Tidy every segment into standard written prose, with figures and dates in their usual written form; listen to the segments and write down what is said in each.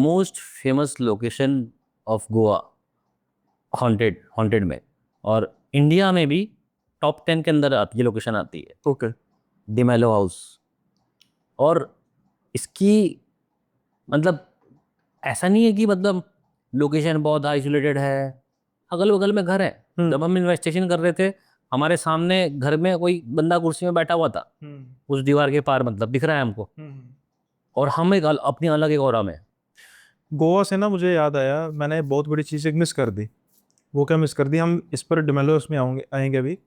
Most famous location of Goa haunted में, और India में भी टॉप 10 के अंदर ये लोकेशन आती है। ओके। डिमेलो हाउस। और इसकी मतलब ऐसा नहीं है कि मतलब लोकेशन बहुत आइसोलेटेड है, अगल बगल में घर है। जब हम इन्वेस्टिगेशन कर रहे थे, हमारे सामने घर में कोई बंदा कुर्सी में बैठा हुआ था, उस दीवार के पार, मतलब दिख रहा है हमको। और हम एक अपनी अलग एक ऑरा में। गोवा से ना मुझे याद आया, मैंने बहुत बड़ी चीज़ एक मिस कर दी। वो क्या मिस कर दी, हम इस पर डिमेलोस में आएंगे अभी।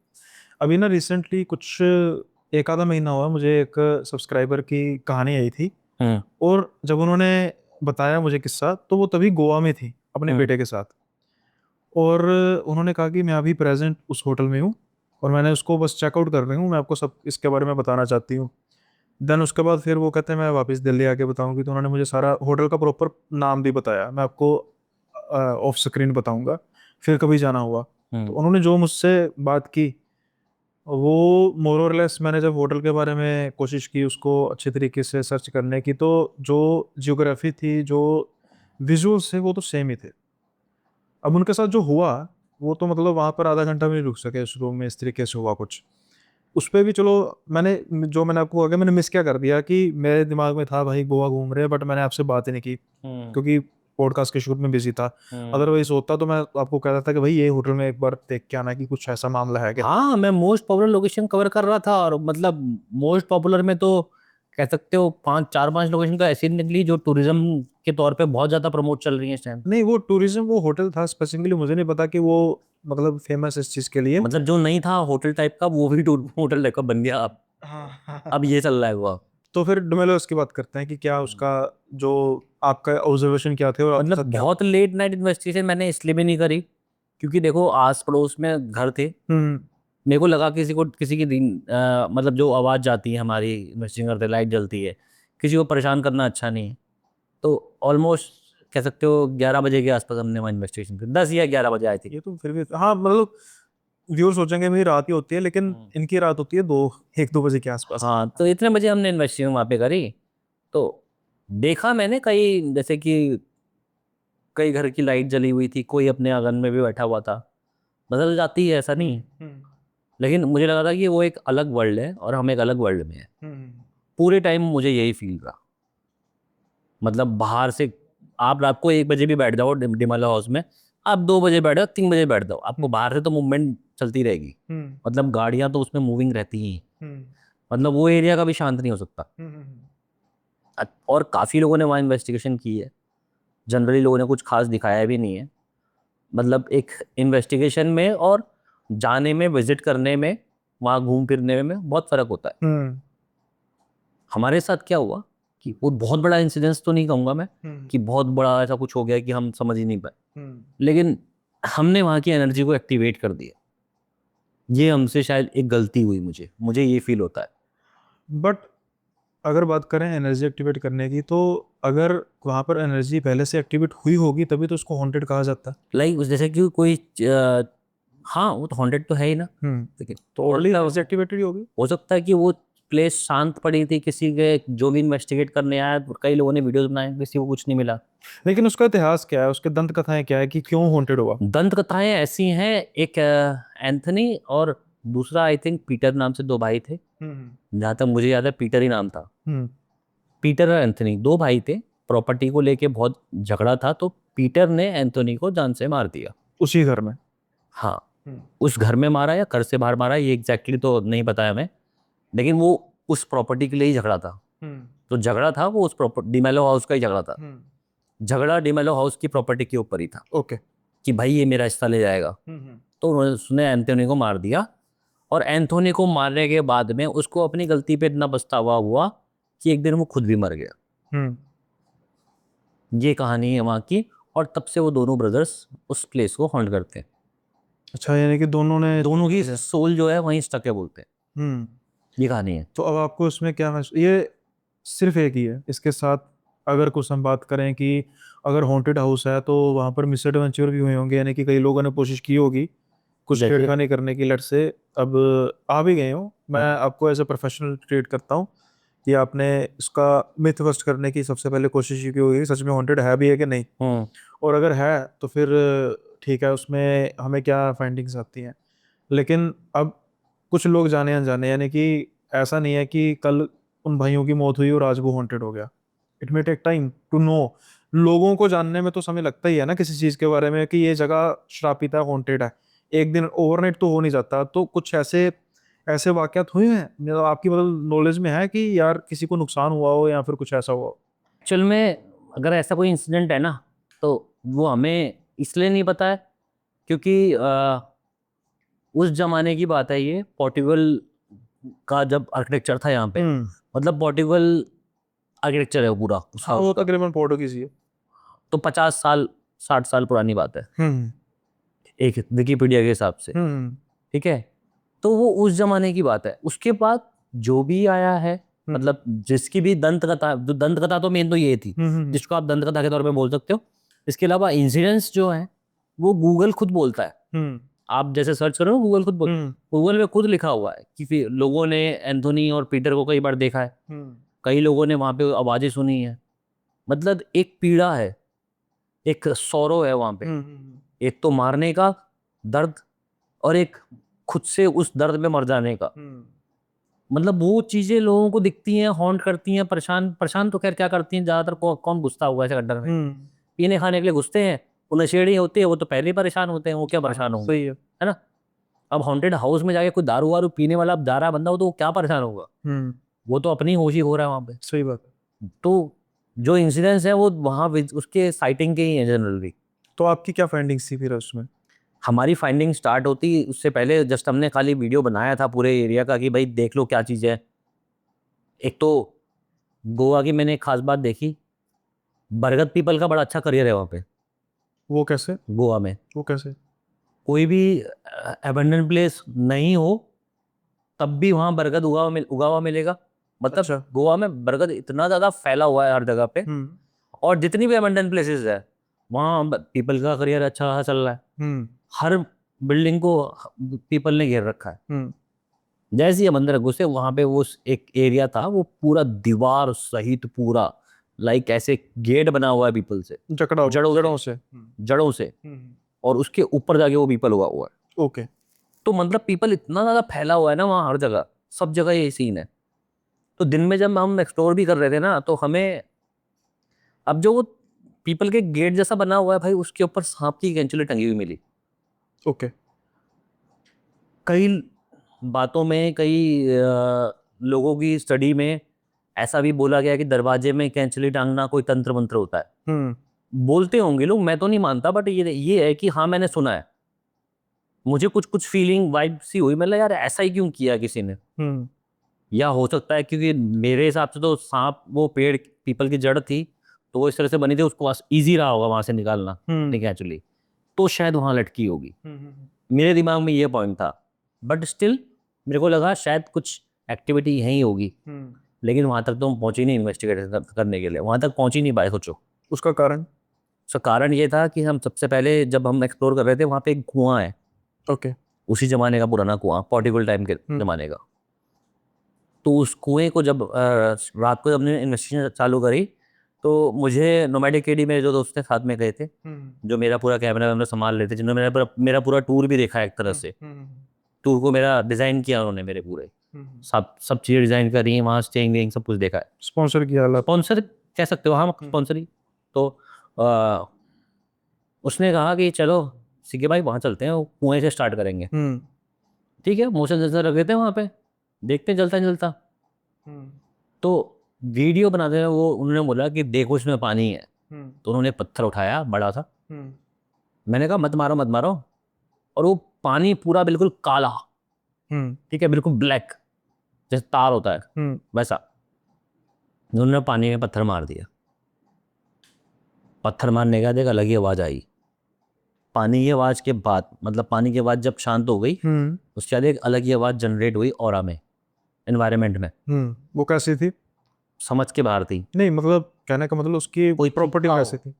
अभी ना रिसेंटली कुछ एक आधा महीना हुआ, मुझे एक सब्सक्राइबर की कहानी आई थी। हम्म। और जब उन्होंने बताया मुझे किस्सा, तो वो तभी गोवा में थी अपने बेटे के साथ। और उन्होंने कहा कि मैं अभी प्रेजेंट उस होटल में हूँ और मैंने उसको बस चेकआउट कर रही हूँ, मैं आपको सब इसके बारे में बताना चाहती हूँ। देन उसके बाद फिर वो कहते हैं मैं वापस दिल्ली आके बताऊंगी, तो उन्होंने मुझे सारा होटल का प्रॉपर नाम भी बताया, मैं आपको ऑफ स्क्रीन बताऊंगा फिर कभी जाना हुआ। तो उन्होंने जो मुझसे बात की, वो मोर और लेस, मैंने जब होटल के बारे में कोशिश की उसको अच्छे तरीके से सर्च करने की, तो जो जियोग्राफी थी, जो विजुअल्स थे, वो तो सेम ही थे। अब उनके साथ जो हुआ, वो तो मतलब वहाँ पर आधा घंटा भी नहीं रुक सके उस रूम में, इस तरीके से हुआ कुछ। उस पे भी चलो, मैंने आपको आगे मैंने मिस क्या कर दिया कि मेरे दिमाग में था भाई गोवा घूम रहे हैं, बट मैंने आपसे बात ही नहीं की क्योंकि पॉडकास्ट के शूट में बिजी था। अदरवाइज होता तो मैं आपको कहता था कि भाई ये होटल में एक बार देख के आना कि कुछ ऐसा मामला है क्या। हाँ, मैं मोस्ट पॉपुलर लोकेशन कवर कर रहा था, और मतलब मोस्ट पॉपुलर में तो कह सकते हो 5 4 5 लोकेशन तो ऐसी निकली जो टूरिज्म के तौर पे बहुत ज्यादा प्रमोट चल रही है इस टाइम। नहीं, वो टूरिज्म, वो होटल था स्पेसिफिकली, मुझे नहीं पता कि वो मतलब फेमस इस चीज के लिए। मतलब जो नहीं था होटल टाइप का, वो भी होटल टाइप का बन गया अब। हाँ। अब ये चल रहा है वो। तो फिर डोमेलोस की बात करते हैं कि क्या उसका, जो आपका ऑब्जर्वेशन क्या थे और आपके मतलब साथ क्या हुआ। बहुत लेट नाइट इन्वेस्टिगेशन मैंने इसलिए भी नहीं करी क्योंकि देखो आस पड़ोस में घर थे। हम्म। मेरे को लगा किसी को, किसी की मतलब जो आवाज़ जाती है हमारी इन्वेस्टिगेशन करते, लाइट जलती है, किसी को परेशान करना अच्छा नहीं है। तो ऑलमोस्ट कह सकते हो 11 बजे के आसपास हमने वहाँ इन्वेस्टिगेशन की, 10 या 11 बजे आई थी। ये तो फिर भी हाँ, मतलब व्यूअर सोचेंगे मेरी रात ही होती है, लेकिन इनकी रात होती है 1 2 बजे के आसपास। हाँ, तो इतने बजे हमने इन्वेस्टिगेशन वहाँ पे करी। तो देखा मैंने कई, जैसे कि कई घर की लाइट जली हुई थी, कोई अपने आंगन में भी बैठा हुआ था। बदल जाती है, ऐसा नहीं है। लेकिन मुझे लगा था कि वो एक अलग वर्ल्ड है और हम एक अलग वर्ल्ड में है। पूरे टाइम मुझे यही फील रहा। मतलब बाहर से आप रात को 1 बजे भी बैठ जाओ डिमला हाउस में, आप 2 बजे बैठ जाओ, 3 बजे बैठ जाओ, आपको बाहर से तो मूवमेंट चलती रहेगी। मतलब गाड़ियां तो उसमें मूविंग रहती ही हैं। मतलब वो एरिया कभी शांत नहीं हो सकता। और काफ़ी लोगों ने वहाँ इन्वेस्टिगेशन की है। जनरली लोगों ने कुछ खास दिखाया भी नहीं है। मतलब एक इन्वेस्टिगेशन में और जाने में, विजिट करने में, वहाँ घूम फिरने में बहुत फर्क होता है। हम्म। हमारे साथ क्या हुआ कि वो बहुत बड़ा इंसिडेंस तो नहीं कहूँगा मैं कि बहुत बड़ा ऐसा कुछ हो गया कि हम समझ ही नहीं पाए, लेकिन हमने वहाँ की एनर्जी को एक्टिवेट कर दिया। ये हमसे शायद एक गलती हुई, मुझे मुझे ये फील होता है। बट अगर बात करें एनर्जी एक्टिवेट करने की, तो अगर वहाँ पर एनर्जी पहले से एक्टिवेट हुई होगी तभी तो उसको हॉन्टेड कहा जाता है। लाइक जैसे कि कोई हाँ, वो तो हॉन्टेड तो है ही ना। लेकिन तो हो ऑलरेडी सकता एनर्जी है, एक्टिवेटेड ही होगी। हो सकता है कि वो प्लेस शांत पड़ी थी, किसी के जो भी इन्वेस्टिगेट करने आया, तो कई लोगों ने वीडियोस बनाए, किसी को कुछ नहीं मिला। लेकिन उसका इतिहास क्या है, उसके दंत कथाएं क्या है कि क्यों हॉन्टेड हुआ। दंत कथाएं ऐसी हैं, एक एंथनी और दूसरा आई थिंक पीटर नाम से 2 भाई थे। जहाँ तक मुझे याद है पीटर ही नाम था। हम्म। पीटर और एंथनी 2 भाई थे। प्रॉपर्टी को लेके बहुत झगड़ा था, तो पीटर ने एंथोनी को जान से मार दिया। उसी घर में। हाँ, उस घर में मारा या घर से बाहर मारा, ये एग्जैक्टली तो नहीं बताया मैं। लेकिन वो उस प्रॉपर्टी के लिए ही झगड़ा था। तो झगड़ा था वो उस प्रॉपर्टी डिमेलो हाउस का ही झगड़ा था। झगड़ा डिमेलो हाउस की प्रॉपर्टी के ऊपर ही था ओके। कि भाई ये मेरा हिस्सा ले जाएगा। तो उन्होंने उसने एंथोनी को मार दिया। और एंथोनी को मारने के बाद में उसको अपनी गलती पे इतना पछतावा हुआ कि एक दिन वो खुद भी मर गया। हम्म। ये कहानी है वहाँ की। और तब से वो दोनों ब्रदर्स उस प्लेस को हॉन्ट करते हैं। अच्छा, यानी कि दोनों ने। दोनों की सोल जो है वहीं स्टक है बोलते हैं। हम्म। ये कहानी है। तो अब आपको इसमें क्या ये सिर्फ एक ही है इसके साथ, अगर कुछ हम बात करें कि अगर हॉन्टेड हाउस है तो वहाँ पर मिसएडवेंचर भी हुए होंगे, यानी कि कई लोगों ने कोशिश की होगी कुछ जैसे छेड़खानी करने की, लट से। अब आ भी गए हो, मैं आपको एज ए प्रोफेशनल ट्रीट करता हूँ कि आपने इसका मिथ बस्ट करने की सबसे पहले कोशिश की होगी सच में हॉन्टेड है भी है कि नहीं, और अगर है तो फिर ठीक है, उसमें हमें क्या फाइंडिंग्स आती हैं। लेकिन अब कुछ लोग जाने अनजाने, यानी कि ऐसा नहीं है कि कल उन भाइयों की मौत हुई और आज वो हॉन्टेड हो गया। It may take time to know. लोगों को जानने में तो समय लगता ही है ना किसी चीज के बारे में, कि ये जगह श्रापित है, हॉन्टेड है। एक दिन ओवरनाइट तो हो नहीं जाता। तो कुछ ऐसे ऐसे वाकयात हुए हैं मतलब आपकी मतलब नॉलेज में है कि यार किसी को नुकसान हुआ हो या फिर कुछ ऐसा हुआ हो? एक्चुअल में अगर ऐसा कोई इंसिडेंट है ना, तो वो हमें इसलिए नहीं पता है क्योंकि उस जमाने की बात है, ये पोर्टुगल का जब आर्किटेक्चर था यहाँ पे, मतलब पोर्टुगल आर्किटेक्चर है वो पूरा उस हाँ, हाउस वो का। तकरीबन पोर्टुगीज ही है। तो 50 साल 60 साल पुरानी बात है हम्म एक विकिपीडिया के हिसाब से। हम्म ठीक है, तो वो उस जमाने की बात है। उसके बाद जो भी आया है, मतलब जिसकी भी दंत कथा, दंत कथा तो मेन तो ये थी जिसको आप दंत कथा के तौर पे बोल सकते हो। इसके अलावा इंसिडेंट्स जो है वो गूगल खुद बोलता है। हम्म आप जैसे सर्च करो गूगल खुद बोल, हम्म गूगल में खुद लिखा हुआ है कि फिर लोगों ने एंथोनी और पीटर को कई बार देखा है, हम्म कई लोगों ने वहां पे आवाजें सुनी है। मतलब एक पीड़ा है, एक सौरो है वहां पे, एक तो मारने का दर्द और एक खुद से उस दर्द में मर जाने का। मतलब वो चीजें लोगों को दिखती हैं, हॉन्ट करती हैं, परेशान परेशान तो खैर क्या करती हैं ज्यादातर, कौन घुसता हुआ है ऐसे गड्ढर में? पीने खाने के लिए घुसते हैं, वो नशेड़ी होते हैं, वो तो पहले ही परेशान होते हैं, वो क्या परेशान होंगे, सही है। है ना? अब हॉन्टेड हाउस में जाके कोई दारू वारू पीने वाला अब जा रहा बंदा हो तो वो क्या परेशान होगा? वो तो अपनी होश ही हो रहा है वहां पे। सही बात है। तो जो इंसिडेंट्स हैं वो वहां उसके साइटिंग के ही हैं जनरली। तो आपकी क्या फाइंडिंग्स थी फिर उसमें? हमारी फाइंडिंग स्टार्ट होती उससे पहले जस्ट हमने खाली वीडियो बनाया था पूरे एरिया का कि भाई देख लो क्या चीज़ है। एक तो गोवा की मैंने एक खास बात देखी, बरगद पीपल का बड़ा अच्छा करियर है वहाँ पे वो कैसे? गोवा में। वो कैसे? कोई भी एबंडन प्लेस नहीं हो तब भी वहाँ बरगद उगा हुआ मिलेगा। मतलब अच्छा। गोवा में बरगद इतना ज़्यादा फैला हुआ है हर जगह पे, और जितनी भी एबंडन प्लेसेस है वहाँ पीपल का करियर अच्छा खासा चल रहा है। हम्म हर बिल्डिंग को पीपल ने घेर रखा है। हम्म जैसे ही हम अंदर घुसे वहां पे वो एक एरिया था, वो पूरा दीवार सहित पूरा लाइक ऐसे गेट बना हुआ है पीपल से, जकड़ा हुआ जड़ों जड़ों से, से। जड़ों से। और उसके ऊपर जाके वो पीपल उगा हुआ है। ओके। तो मतलब पीपल इतना ज्यादा फैला हुआ है ना वहाँ, हर जगह सब जगह ये सीन है। तो दिन में जब हम एक्सप्लोर भी कर रहे थे ना, तो हमें अब जो वो पीपल के गेट जैसा बना हुआ है भाई, उसके ऊपर सांप की केंचुली टंगी हुई मिली। ओके। कई बातों में, कई लोगों की स्टडी में ऐसा भी बोला गया कि दरवाजे में कैंचली टांगना कोई तंत्र मंत्र होता है। हम्म बोलते होंगे लोग, मैं तो नहीं मानता, बट ये है कि हाँ मैंने सुना है। मुझे कुछ कुछ फीलिंग वाइब सी हुई, मतलब यार ऐसा ही क्यों किया किसी ने? हम्म या हो सकता है क्योंकि मेरे हिसाब से तो सांप वो पेड़ पीपल की जड़ थी, तो वो इस तरह से बनी थी, उसको ईजी रहा होगा वहां से निकालना अपनी कैंचुली, तो शायद वहां लटकी होगी। मेरे दिमाग में ये पॉइंट था, बट स्टिल मेरे को लगा शायद कुछ एक्टिविटी यहीं होगी। लेकिन वहां तक तो हम पहुंच ही नहीं इन्वेस्टिगेट करने के लिए, वहां तक पहुंच ही नहीं पाए। सोचो उसका कारण? उसका कारण ये था कि हम सबसे पहले जब हम एक्सप्लोर कर रहे थे, वहां पे एक कुआं है, ओके। उसी जमाने का पुराना कुआं, पोर्टुगल टाइम के जमाने का। तो उस कुएं को जब रात को जब हमने इन्वेस्टिगेशन चालू करी, तो मुझे नोमैडिक केडी मेरे जो दोस्त थे साथ में गए थे, जो मेरा पूरा कैमरा वैमरा संभाल लेते, जिन्होंने मेरा पूरा टूर भी देखा एक तरह से। टूर को मेरा डिजाइन किया उन्होंने, मेरे पूरे सब सब चीज़ें डिजाइन करी, वहाँ स्टेइंग वेइंग सब कुछ देखा है। स्पॉन्सर किया अलग? स्पॉन्सर कह सकते हो, हाँ स्पॉन्सर ही। तो आ, उसने कहा कि चलो सीके भाई वहाँ चलते हैं, वो कुएं से स्टार्ट करेंगे। ठीक है, मोशन सेंसर रखे थे वहाँ पे, देखते हैं जलता नहीं जलता। तो वीडियो बनाते हैं वो, उन्होंने बोला कि देखो इसमें पानी है। तो उन्होंने पत्थर उठाया बड़ा सा, मैंने कहा मत मारो मत मारो, और वो पानी पूरा बिल्कुल काला, ठीक है, बिल्कुल ब्लैक, जैसे तार होता है वैसा। उन्होंने पानी में पत्थर मार दिया। पत्थर मारने के बाद एक अलग ही आवाज़ आई। पानी की आवाज़ के बाद, मतलब पानी की आवाज़ जब शांत हो गई, उसके बाद एक अलग ही आवाज़ जनरेट हुई ऑरा में, एनवायरनमेंट में। वो कैसी थी? समझ के बाहर थी। नहीं मतलब कहने का मतलब उसकी कोई प्रॉपर्टी चीखा हो, कैसी थी?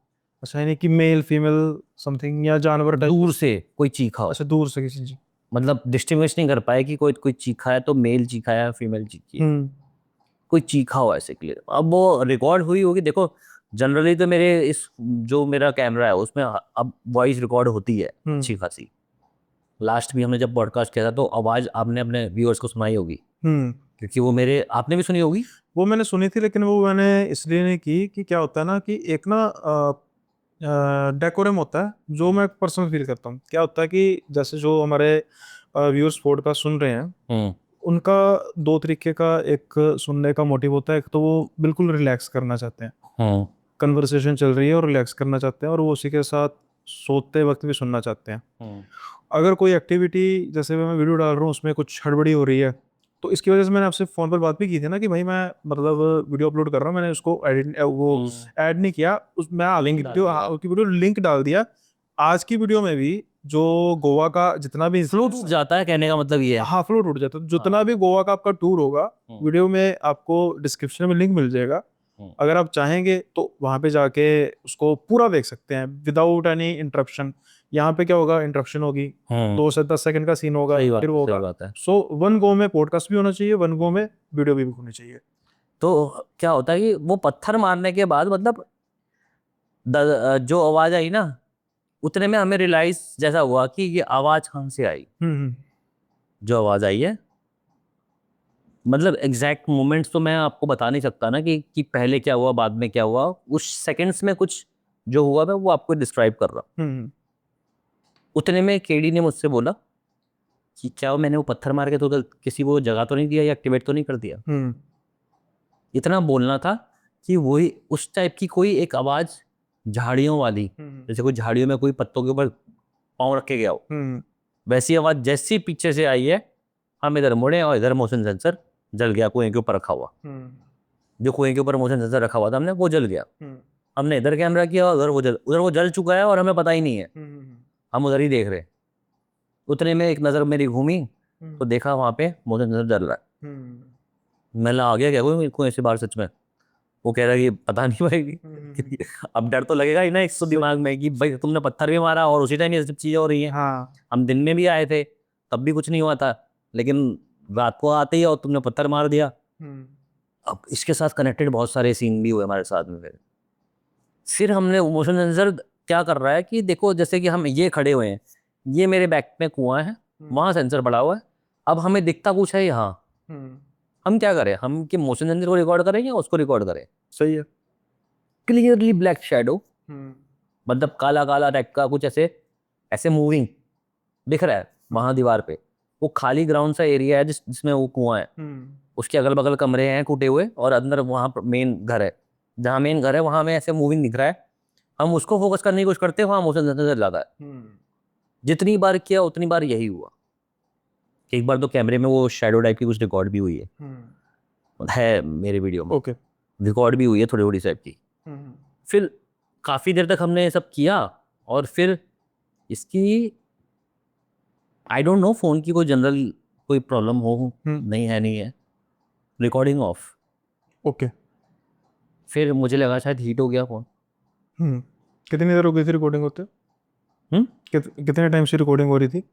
अच्छा, यानी कि मेल फीमेल समथिंग या जानवर टाइप? दूर से कोई चीखा हो। अच्छा, दूर से किसी चीज। मतलब डिस्टिंग्विश नहीं कर पाए कि कोई कोई चीखा है तो मेल चीखा है या फीमेल चीखी है। कोई चीखा हो ऐसे क्लियर। अब वो रिकॉर्ड हुई होगी, देखो जनरली तो मेरे इस जो मेरा कैमरा है उसमें अब वॉइस रिकॉर्ड होती है अच्छी खासी। लास्ट भी हमने जब पॉडकास्ट किया था तो आवाज़ आपने अपने व्यूअर्स को सुनाई होगी, क्योंकि वो मेरे आपने भी सुनी होगी। वो मैंने सुनी थी, लेकिन वो मैंने इसलिए नहीं की कि क्या होता है ना कि एक ना डेकोरम होता है जो मैं पर्सनल फील करता हूँ। क्या होता है कि जैसे जो हमारे व्यूअर्स पॉडकास्ट सुन रहे हैं, उनका दो तरीके का एक सुनने का मोटिव होता है। एक तो वो बिल्कुल रिलैक्स करना चाहते हैं, कन्वर्सेशन चल रही है और रिलैक्स करना चाहते हैं, और वो उसी के साथ सोते वक्त भी सुनना चाहते हैं। अगर कोई एक्टिविटी जैसे मैं वीडियो डाल रहा हूँ उसमें कुछ हड़बड़ी हो रही है, तो इसकी वजह से मैंने आपसे फ़ोन पर बात भी की थी ना कि भाई मैं मतलब वीडियो अपलोड कर रहा हूँ, मैंने उसको एडिट वो ऐड नहीं किया, उस मैं आपकी लिंक डाल वीडियो दिया। आपकी वीडियो लिंक डाल दिया। आज की वीडियो में भी जो गोवा का जितना भी फ्लो टूट जाता है, कहने का मतलब ये है। हाँ फ्लो टूट जाता है। जितना भी गोवा का आपका टूर होगा, वीडियो में आपको डिस्क्रिप्शन में लिंक मिल जाएगा। अगर आप चाहेंगे तो वहां पे जाके उसको पूरा देख सकते हैं विदाउट एनी इंटरप्शन। यहाँ पे क्या होगा, इंटरप्शन होगी, 2 से 10 सेकंड का सीन होगा, सही बात फिर वो सही होगा। बात है। सो वन गो में पॉडकास्ट भी होना चाहिए, वन गो में वीडियो भी होनी चाहिए। तो क्या होता है कि वो पत्थर मारने के बाद मतलब जो आवाज आई ना, उतने में हमें रियलाइज जैसा हुआ कि ये आवाज कहाँ से आई। जो आवाज आई है, मतलब एग्जैक्ट मोमेंट्स तो मैं आपको बता नहीं सकता ना कि पहले क्या हुआ बाद में क्या हुआ। उस सेकंड्स में कुछ जो हुआ मैं वो आपको डिस्क्राइब कर रहा हूँ। उतने में केडी ने मुझसे बोला कि क्या वो मैंने वो पत्थर मार के तो किसी वो जगह तो नहीं दिया या एक्टिवेट तो नहीं कर दिया। इतना बोलना था कि वही उस टाइप की कोई एक आवाज झाड़ियों वाली, जैसे कोई झाड़ियों में कोई पत्तों के ऊपर पाँव रख के गया हो, वैसी आवाज जैसी पीछे से आई है। हम इधर मुड़े और इधर मोशन सेंसर जल गया, कुएं के ऊपर रखा हुआ। जो कुएं के ऊपर मोशन सेंसर रखा हुआ था हमने, वो जल गया। हमने इधर कैमरा किया, उधर वो जल चुका है और हमें पता ही नहीं है, हम उधर ही देख रहे। उतने में एक नज़र मेरी घूमी तो देखा वहाँ पे मोशन सेंसर जल रहा है। मैं आ गया क्या कोई कुएं से बाहर सच में। वो कह रहा है कि पता नहीं भाई अब डर तो लगेगा ही ना एक तो दिमाग में कि भाई तुमने पत्थर भी मारा और उसी टाइम ये सब चीज़ें हो रही हैं। हम दिन में भी आए थे तब भी कुछ नहीं हुआ था, लेकिन रात को आते ही और तुमने पत्थर मार दिया। अब इसके साथ कनेक्टेड बहुत सारे सीन भी हुए हमारे साथ में। फिर हमने मोशन सेंसर क्या कर रहा है कि देखो जैसे कि हम ये खड़े हुए हैं, ये मेरे बैक में कुआं है, वहाँ सेंसर पड़ा हुआ है। अब हमें दिखता कुछ है यहाँ, हम क्या करें, हम कि मोशन सेंसर को रिकॉर्ड करें या उसको रिकॉर्ड करें। सही है। क्लियरली ब्लैक शैडो, मतलब काला काला टाइप का कुछ ऐसे ऐसे मूविंग दिख रहा है वहां दीवार पे। वो खाली ग्राउंड सा एरिया है जिसमें वो कुआं है। उसके अगल बगल कमरे हैं टूटे हुए और अंदर वहाँ मेन घर है। जहाँ मेन घर है वहां में ऐसे मूविंग दिख रहा है। हम उसको फोकस करने की कोशिश करते हैं, वहां मोशन सेंसर ज्यादा है। जितनी बार किया उतनी बार यही हुआ। एक बार तो कैमरे में वो शैडो टाइप की कुछ रिकॉर्ड भी हुई है मेरे वीडियो में। ओके। रिकॉर्ड भी हुई है थोड़ी थोड़ी टाइप की। फिर काफ़ी देर तक हमने ये सब किया और फिर इसकी आई डोंट नो फ़ोन की कोई जनरल कोई प्रॉब्लम हो, नहीं है नहीं है, रिकॉर्डिंग ऑफ। ओके। फिर मुझे लगा शायद हीट हो गया फ़ोन। कितनी देर हो गई थी रिकॉर्डिंग होते? कितने टाइम से रिकॉर्डिंग हो रही थी?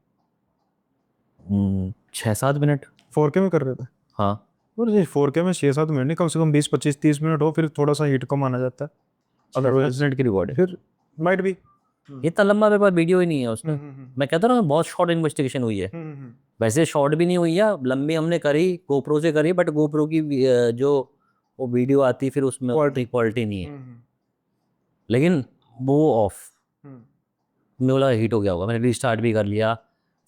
6-7 मिनट। 4K में कर रहे थे? हाँ। और ये 4K में 6-7 मिनट नहीं, कम से कम 20-25-30 मिनट हो, फिर थोड़ा सा हीट को माना जाता है। अदरवाइज मिनट की रिकॉर्डिंग फिर माइट भी इतना लंबा मेरे पास वीडियो ही नहीं है उसमें। मैं कहता रहा बहुत शॉर्ट इन्वेस्टिगेशन हुई है। वैसे शॉर्ट भी नहीं हुई है, लंबी हमने करी गोप्रो से करी, बट गोप्रो की जो वो वीडियो आती फिर उसमें उतनी क्वालिटी नहीं है। लेकिन वो ऑफ मैं बोला हीट हो गया होगा, मैंने रीस्टार्ट भी कर लिया।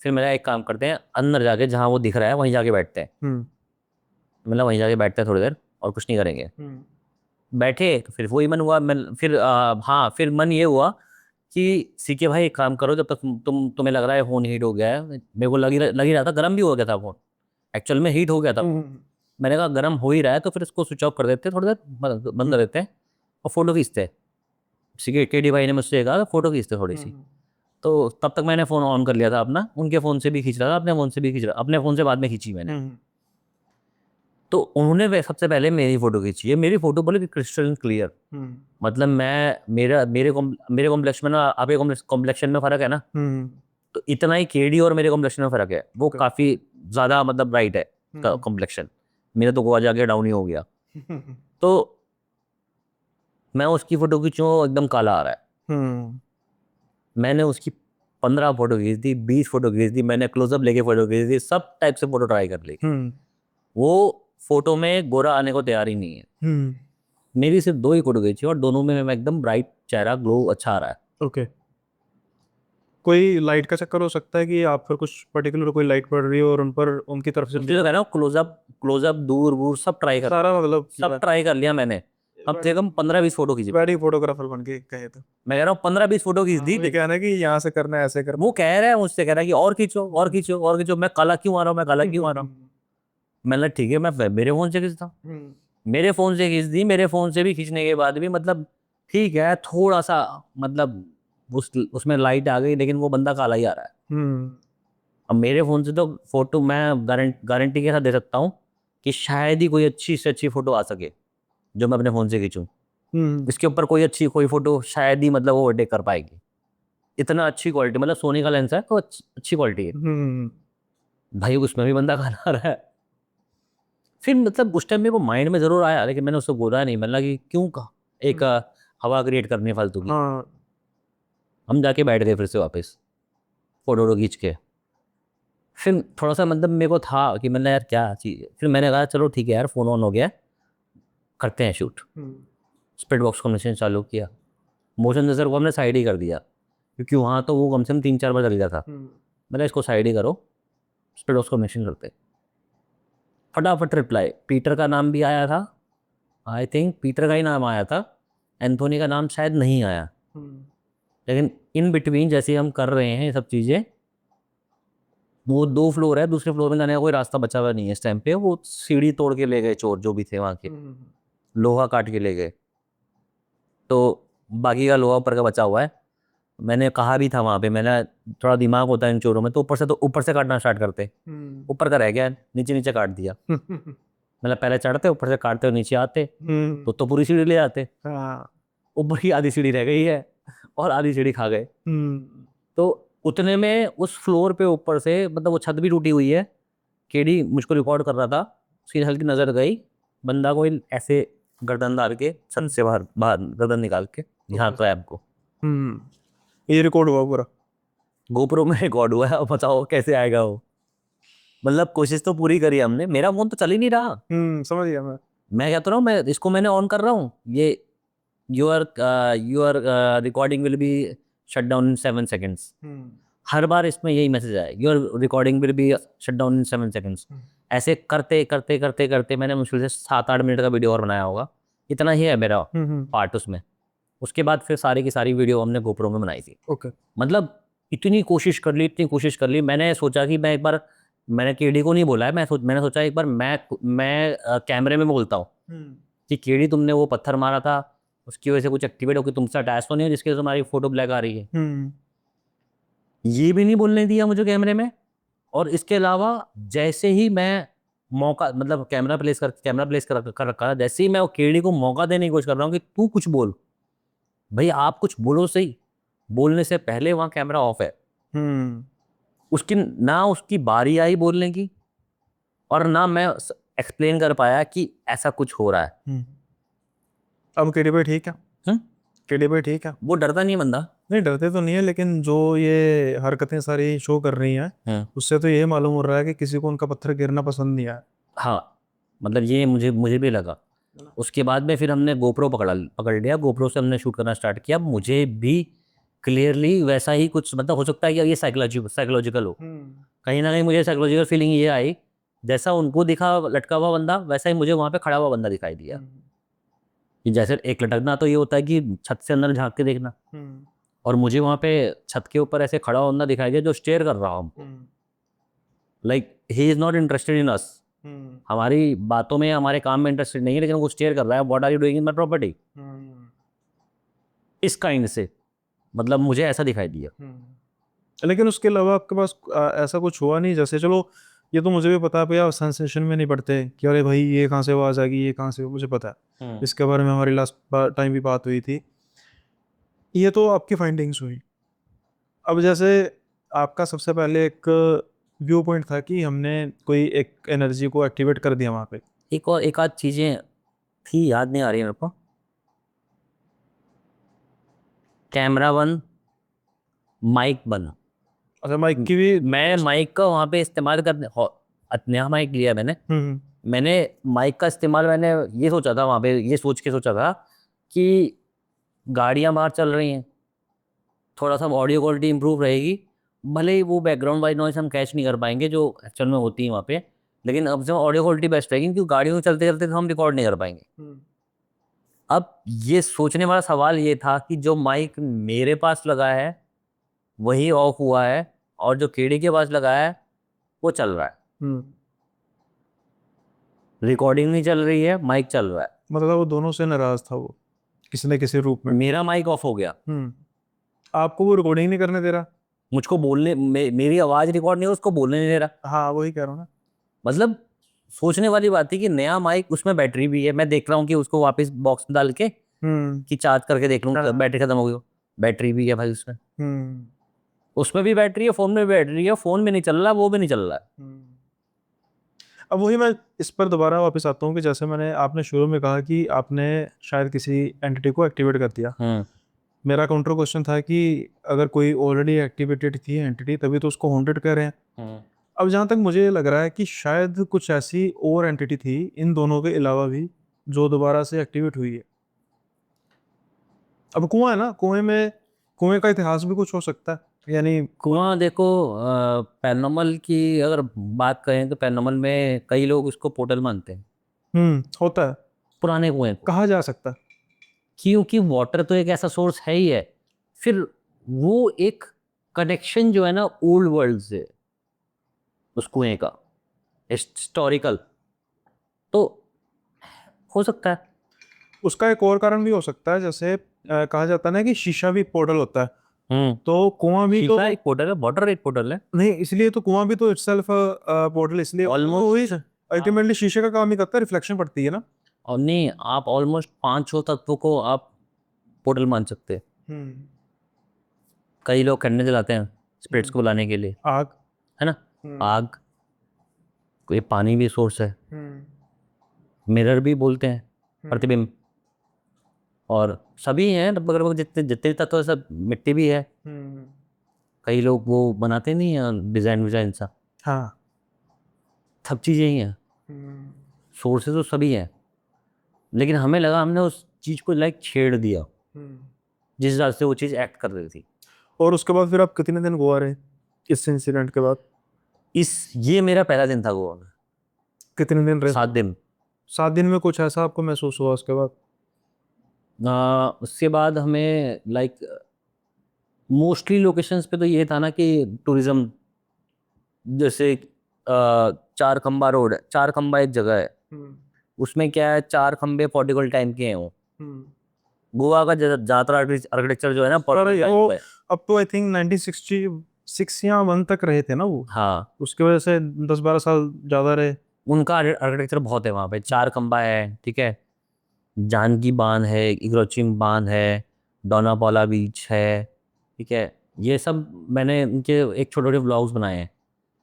फिर मेरा एक काम करते हैं, अंदर जाके जहाँ वो दिख रहा है वहीं जाके बैठते हैं। मतलब वहीं जाके बैठते हैं थोड़ी देर और कुछ नहीं करेंगे। बैठे तो फिर वही मन हुआ, मैं फिर हाँ फिर मन ये हुआ कि सीके भाई एक काम करो, जब तक तुम्हें लग रहा है फ़ोन हीट हो गया है। मेरे को लग ही रहा था गर्म भी हो गया था फ़ोन, एक्चुअल में हीट हो गया था। मैंने कहा गर्म हो ही रहा है तो फिर इसको स्विच ऑफ कर देते, थोड़ी देर बंद कर देते हैं और फ़ोटो खींचते हैं। सीके केडी भाई ने मुझसे कहा फ़ोटो खींचते थोड़ी सी। तो तब तक मैंने फ़ोन ऑन कर लिया था अपना, उनके फ़ोन से भी खींच रहा था, अपने फ़ोन से भी खींच रहा, अपने फ़ोन से बाद में खींची मैंने। तो उन्होंने सबसे पहले मेरी फ़ोटो खींची है। मेरी फ़ोटो बोले कि क्रिस्टल क्लियर, मतलब मैं मेरे कॉम्प्लेक्शन में आपके कॉम्प्लेक्शन में फ़र्क है ना, तो इतना ही केडी और मेरे कॉम्प्लेक्शन में फ़र्क है। वो काफ़ी ज़्यादा मतलब ब्राइट है कॉम्प्लेक्शन, मेरा तो गोवा जाके डाउन ही हो गया। तो मैं उसकी फोटो खींचूं, एकदम काला आ रहा है। मैंने उसकी 15 फोटो खींच दी, 20 फोटो खींच दी, मैंने क्लोजअप लेके फोटो खींच दी, सब टाइप से फोटो ट्राई कर ली। वो फोटो में गोरा आने को तैयार ही नहीं है। मेरी सिर्फ 2 ही फोटो खींची और दोनों में मैं एकदम ब्राइट, चेहरा ग्लो अच्छा आ रहा है। ओके। कोई लाइट का चक्कर हो सकता है कि आप पर कुछ पर्टिकुलर कोई लाइट पड़ रही है और उन पर उनकी तरफ से मुझे तो कह रहा हूँ, क्लोजअप क्लोजअप दूर वूर सब ट्राई कर, सारा मतलब सब ट्राई कर लिया मैंने। कम से कम 15-20 फोटो खींची। वेडिंग फोटोग्राफर बन के कहे तो मैं कह रहा हूँ 15-20 फोटो खींच दी। ये कहना है कि यहाँ से करना है, ऐसे करना वो कह रहा है मुझसे, कह रहा है कि और खींचो और खींचो और खींचो। मैं काला क्यों आ रहा हूँ, मैं काला क्यों आ रहा हूँ। मैंने ठीक है, मैं मेरे फोन से खींचता हूँ। मेरे फोन से खींच दी। मेरे फोन से भी खींचने के बाद भी मतलब ठीक है, थोड़ा सा मतलब उसमें लाइट आ गई, लेकिन वो बंदा काला ही आ रहा है। अब मेरे फोन से तो फोटो मैं गारंटी के साथ दे सकता हूँ कि शायद ही कोई अच्छी से अच्छी फोटो आ सके जो मैं अपने फोन से खींचूं। इसके ऊपर कोई अच्छी कोई फोटो शायद ही मतलब वो ओवरटेक कर पाएगी। इतना अच्छी क्वालिटी, मतलब सोनी का लेंस है तो अच्छी क्वालिटी है भाई, उसमें भी बंदा काला आ रहा है। फिर मतलब उस टाइम मेरे को माइंड में जरूर आया, लेकिन मैंने उसको बोला नहीं। मैंने लगा कि क्यों का एक हवा क्रिएट करनी है फालतू की। हाँ। हम जाके बैठ गए फिर से वापस फोटो वोटो खींच के। फिर थोड़ा सा मतलब मेरे को था कि मैंने यार क्या चीज़ है। फिर मैंने कहा चलो ठीक है यार, फोन ऑन हो गया है, करते हैं शूट। स्प्लिट बॉक्स कॉम्बिनेशन चालू किया। मोशन सेंसर को हमने साइड ही कर दिया, क्योंकि वहाँ तो वो कम से कम 3-4 बार चल गया था। मैंने इसको साइड ही करो, स्प्लिट बॉक्स कॉम्बिनेशन करते। फटाफट रिप्लाई, पीटर का नाम भी आया था, आई थिंक पीटर का ही नाम आया था, एंथोनी का नाम शायद नहीं आया। लेकिन इन बिटवीन जैसे ही हम कर रहे हैं ये सब चीज़ें, वो 2 फ्लोर है, दूसरे फ्लोर में जाने का कोई रास्ता बचा हुआ नहीं है इस टाइम पे। वो सीढ़ी तोड़ के ले गए चोर जो भी थे वहाँ के, लोहा काट के ले गए। तो बाकी का लोहा ऊपर का बचा हुआ है। मैंने कहा भी था वहाँ पे, मैंने थोड़ा दिमाग होता है इन चोरों में, तो ऊपर से काटना स्टार्ट करते। ऊपर का रह गया, नीचे नीचे काट दिया। मतलब पहले चढ़ते, ऊपर से काटते और नीचे आते, तो पूरी सीढ़ी ले आते। ऊपर की आधी सीढ़ी रह गई है और आधी सीढ़ी खा गए। तो उतने में उस फ्लोर पे ऊपर से मतलब वो छत भी टूटी हुई है। केडी मुझको रिकॉर्ड कर रहा था, उसकी हल्की नजर गई, बंदा को ऐसे गर्दन डाल के छत से बाहर बाहर गर्दन निकाल के यहाँ क्लैब को। ये रिकॉर्ड हुआ पूरा गोप्रो में रिकॉर्ड हुआ है। अब बताओ कैसे आएगा वो। मतलब कोशिश तो पूरी करी हमने, मेरा फोन तो चल ही नहीं रहा। समझ गया मैं कहता रहा हूँ, मैं इसको मैंने ऑन कर रहा हूँ, ये your recording will be shut down in 7 seconds. हर बार इसमें यही मैसेज आया, your recording will be shut down in 7 seconds. ऐसे करते करते करते करते मैंने मुश्किल से 7-8 मिनट का वीडियो और बनाया होगा। इतना ही है मेरा पार्ट उसमें। उसके बाद फिर सारी की सारी वीडियो हमने गोप्रो में बनाई थी। ओके। मतलब इतनी कोशिश कर ली, इतनी कोशिश कर ली। मैंने सोचा कि मैं एक बार, मैंने केडी को नहीं बोला है, मैंने सोचा एक बार मैं कैमरे में बोलता हूँ कि केडी तुमने वो पत्थर मारा था, उसकी वजह से कुछ एक्टिवेट होकर तुमसे अटैच तो नहीं हो जिसकी वजह से तुम्हारी फोटो ब्लैक आ रही है। ये भी नहीं बोलने दिया मुझे कैमरे में। और इसके अलावा जैसे ही मैं मौका, मतलब कैमरा प्लेस कर रखा था, जैसे ही मैं वो केडी को मौका देने की कोशिश कर रहा हूँ कि तू कुछ बोल, भाई आप कुछ बोलो सही, बोलने से पहले वहाँ कैमरा ऑफ है। उसकी ना उसकी बारी आई बोलने की, और ना मैं एक्सप्लेन कर पाया कि ऐसा कुछ हो रहा है। अब केडी भाई ठीक है? केडी भाई ठीक है? वो डरता नहीं है बंदा। नहीं, डरते तो नहीं है, लेकिन जो ये हरकतें सारी शो कर रही हैं उससे तो ये मालूम हो रहा है कि किसी को उनका पत्थर गिरना पसंद नहीं आया। हाँ, मतलब ये मुझे भी लगा। उसके बाद में फिर हमने गोप्रो पकड़ लिया, गोप्रो से हमने शूट करना स्टार्ट किया। मुझे भी क्लियरली वैसा ही कुछ, मतलब हो सकता है कि ये साइकोलॉजिकल हो, कहीं ना कहीं मुझे साइकोलॉजिकल फीलिंग ये आई, जैसा उनको दिखा लटका हुआ बंदा, वैसा ही मुझे वहाँ पे खड़ा हुआ बंदा दिखाई दिया। कि जैसे एक लटकना तो ये होता है कि छत से अंदर झांक के देखना, और मुझे वहाँ पे छत के ऊपर ऐसे खड़ा बंदा दिखाई दिया जो स्टेयर कर रहा हो हमको। Like he is not interested in us, हमारी बातों में हमारे काम में इंटरेस्टेड नहीं है, लेकिन वो स्टेयर कर रहा है, what are you doing in my property, इस काइंड से। मतलब मुझे ऐसा दिखाई दिया। लेकिन उसके अलावा आपके पास ऐसा कुछ हुआ नहीं? जैसे चलो ये तो मुझे भी पता है भैया, सेंसेशन में नहीं पड़ते कि अरे भाई ये कहाँ से आवाज़ आ गई, ये कहाँ से, मुझे पता है, इसके बारे में हमारी लास्ट टाइम भी बात हुई थी। ये तो आपकी फाइंडिंग्स हुई। अब जैसे आपका सबसे पहले एक व्यू पॉइंट था कि हमने कोई एक एनर्जी को एक्टिवेट कर दिया वहाँ पे। एक और एक आध चीज़ें थी, याद नहीं आ रही है मेरे को। कैमरा बंद, माइक बंद। अच्छा, माइक की भी। मैं माइक का वहाँ पे इस्तेमाल करने नया माइक लिया मैंने। हम्म। मैंने माइक का इस्तेमाल, मैंने ये सोचा था वहाँ पे, ये सोच के सोचा था कि गाड़ियाँ बाहर चल रही हैं, थोड़ा सा ऑडियो क्वालिटी इंप्रूव रहेगी। भले ही वो बैकग्राउंड वाइज नॉइस हम कैच नहीं कर पाएंगे जो एक्चुअल में होती है वहाँ पे, लेकिन अब जो ऑडियो क्वालिटी बेस्ट रहेगी, क्योंकि गाड़ियों में चलते चलते तो हम रिकॉर्ड नहीं कर पाएंगे। अब ये सोचने वाला सवाल ये था कि जो माइक मेरे पास लगा है वही ऑफ हुआ है, और जो केडी के पास लगा है वो चल रहा है। हम्म। रिकॉर्डिंग नहीं चल रही है, माइक चल रहा है। मतलब वो दोनों से नाराज था वो, किसी न किसी रूप में। मेरा माइक ऑफ हो गया। आपको वो रिकॉर्डिंग नहीं करने दे रहा। मुझको बोलने मेरी आवाज रिकॉर्ड नहीं हो, उसको बोलने नहीं दे रहा। हाँ, वही कह रहा हूँ ना। मतलब सोचने वाली बात थी कि नया माइक, उसमें बैटरी भी है, मैं देख रहा हूँ कि उसको वापस बॉक्स में डाल के हम्म। कि चार्ज करके देख लूँ, हाँ। बैटरी खत्म हो गई हो। बैटरी भी है भाई उसमें, हम्म। उसमें भी बैटरी है, फोन में भी बैटरी है, फोन में नहीं चल रहा, वो भी नहीं चल रहा है। अब वही मैं इस पर दोबारा वापस आता हूँ कि जैसे मैंने, आपने शुरू में कहा कि आपने शायद किसी एंटिटी को एक्टिवेट कर दिया। मेरा काउंटर क्वेश्चन था कि अगर कोई ऑलरेडी एक्टिवेटेड थी एंटिटी, तभी तो उसको हॉन्टेड कर रहे हैं। अब जहाँ तक मुझे लग रहा है कि शायद कुछ ऐसी और एंटिटी थी इन दोनों के अलावा भी जो दोबारा से एक्टिवेट हुई है। अब कुआं है ना, कुएं का इतिहास भी कुछ हो सकता है, यानी। कुआं देखो, पैरानॉर्मल की अगर बात करें तो पैरानॉर्मल में कई लोग उसको पोर्टल मानते हैं, होता है। पुराने कुएं को। कहा जा सकता है। क्योंकि वाटर तो एक ऐसा सोर्स है ही है, फिर वो एक कनेक्शन जो है ना ओल्ड वर्ल्ड से, उस कुएं का हिस्टोरिकल, तो हो सकता है। उसका एक और कारण भी हो सकता है, जैसे कहा जाता है ना कि शीशा भी पोर्टल होता है। तो कुआं भी तो शीशा एक पोर्टल है, वाटर एक पोर्टल है। नहीं, इसलिए तो कुआं भी तो इटसेल्फ पोर्टल, इसलिए ऑलमोस्ट। अल्टीमेटली शीशे का काम ही करता है, रिफ्लेक्शन पड़ती है ना। और नहीं, आप ऑलमोस्ट 5-6 तत्वों को आप पोर्टल मान सकते हैं। हम्म। कई लोग करने चलाते हैं स्पिरिट्स को बुलाने के लिए, आग। है ना। हम्म। आग, कोई पानी भी सोर्स है, हम्म। मिरर भी बोलते हैं, हम्म। प्रतिबिंब, और सभी हैं लगभग लगभग, जितने जितने तत्व हैं, सब। मिट्टी भी है। हम्म। कई लोग वो बनाते नहीं हैं डिजाइन विजाइन सा, हाँ। सब चीज़ें ही हैं, हम्म। सोर्सेज तो सभी हैं। लेकिन हमें लगा हमने उस चीज़ को लाइक छेड़ दिया, हम्म। जिस हिसाब से वो चीज़ एक्ट कर रही थी। और उसके बाद फिर आप कितने दिन गोवा रहे इस इंसिडेंट के बाद? ये मेरा पहला दिन था गोवा में। कितने दिन रहे? 7 दिन। 7 दिन में कुछ ऐसा आपको महसूस हुआ उसके बाद? उसके बाद हमें लाइक मोस्टली लोकेशंस पे तो ये था ना कि टूरिज्म, जैसे चार खंबा रोड है, चार खंबा एक जगह है, हम्म। उसमें क्या है, चार खंबे पॉर्टिकल टाइम के हैं वो। हम्म। गोवा का ज्यादातर आर्किटेक्चर जो है ना पर पॉर्टिकल टाइम वो पे है। अब तो आई थिंक 1966 या 1 तक रहे थे ना वो, हाँ, उसकी वजह से 10-12 साल ज़्यादा रहे। उनका आर्किटेक्चर बहुत है वहाँ पे। चार खंबा है, ठीक है, जानकी बांध है, इग्रोचिम बांध है, डोनापाला बीच है, ठीक है। ये सब मैंने उनके एक छोटे छोटे व्लॉग्स बनाए हैं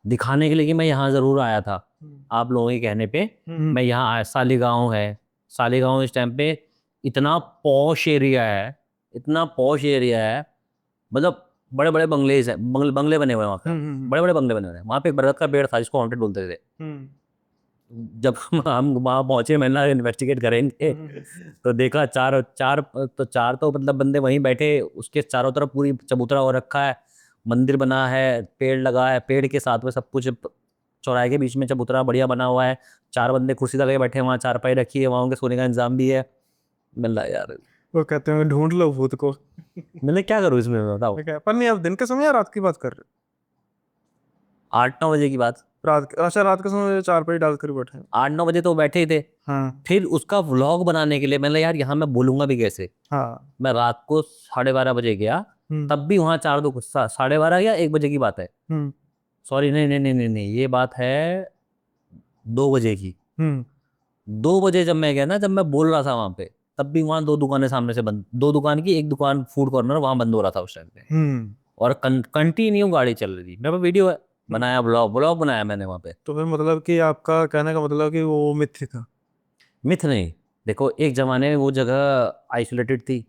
दिखाने के लिए कि मैं यहाँ ज़रूर आया था। आप लोगों के कहने पे मैं यहाँ आया। सालीगांव है, सालीगांव इस टाइम पे इतना पॉश एरिया है, इतना पॉश एरिया है, मतलब बड़े बड़े बंगलेज हैं, बंगले बने हुए हैं वहाँ पे, बड़े बड़े बंगले बने हुए हैं। वहाँ पे एक बरगद का पेड़ था जिसको हॉन्टेड बोलते थे। जब हम वहाँ पहुंचे, मैंने इन्वेस्टिगेट करेंगे तो देखा चार चार तो चार तो मतलब बंदे वहीं बैठे, उसके चारों तरफ पूरी चबूतरा हो रखा है, मंदिर बना है, पेड़ लगा है, पेड़ के साथ में सब कुछ, चौराहे के बीच में चबूतरा बढ़िया बना हुआ है, चार बंदे कुर्सी लगे बैठे हैं वहाँ, चारपाई रखी है वहाँ, उनके सोने का इंतजाम भी है। मिल रहा यार, वो कहते हैं ढूंढ लो भूत को। मैंने क्या करूँ इसमें बताओ। पर नहीं, आप दिन के समय या रात की बात कर रहे 8-9 बजे की बात। हो? अच्छा, रात के समय चारपाई डालकर बैठे हैं। 8-9 बजे तो बैठे ही थे। हाँ। फिर उसका व्लॉग बनाने के लिए मैंने, यार यहाँ मैं बोलूंगा भी कैसे। हाँ। मैं रात को 12:30 बजे गया, तब भी वहाँ 12:30 या 1 बजे की बात है। हम्म। सॉरी, नहीं नहीं नहीं नहीं नहीं, ये बात है 2 बजे की। हम्म। 2 बजे जब मैं गया ना, जब मैं बोल रहा था वहाँ पे, तब भी वहाँ दो दुकानें सामने से बंद, दो दुकान की एक दुकान फूड कॉर्नर वहाँ बंद हो रहा था उस टाइम पे। हम्म। और कंटिन्यू गाड़ी चल रही थी, मेरे पास वीडियो है, बनाया ब्लॉग ब्लॉग बनाया मैंने वहाँ पे। तो फिर मतलब कि आपका कहने का मतलब कि वो मिथ्य था? मिथ नहीं, देखो एक ज़माने में वो जगह आइसोलेटेड थी,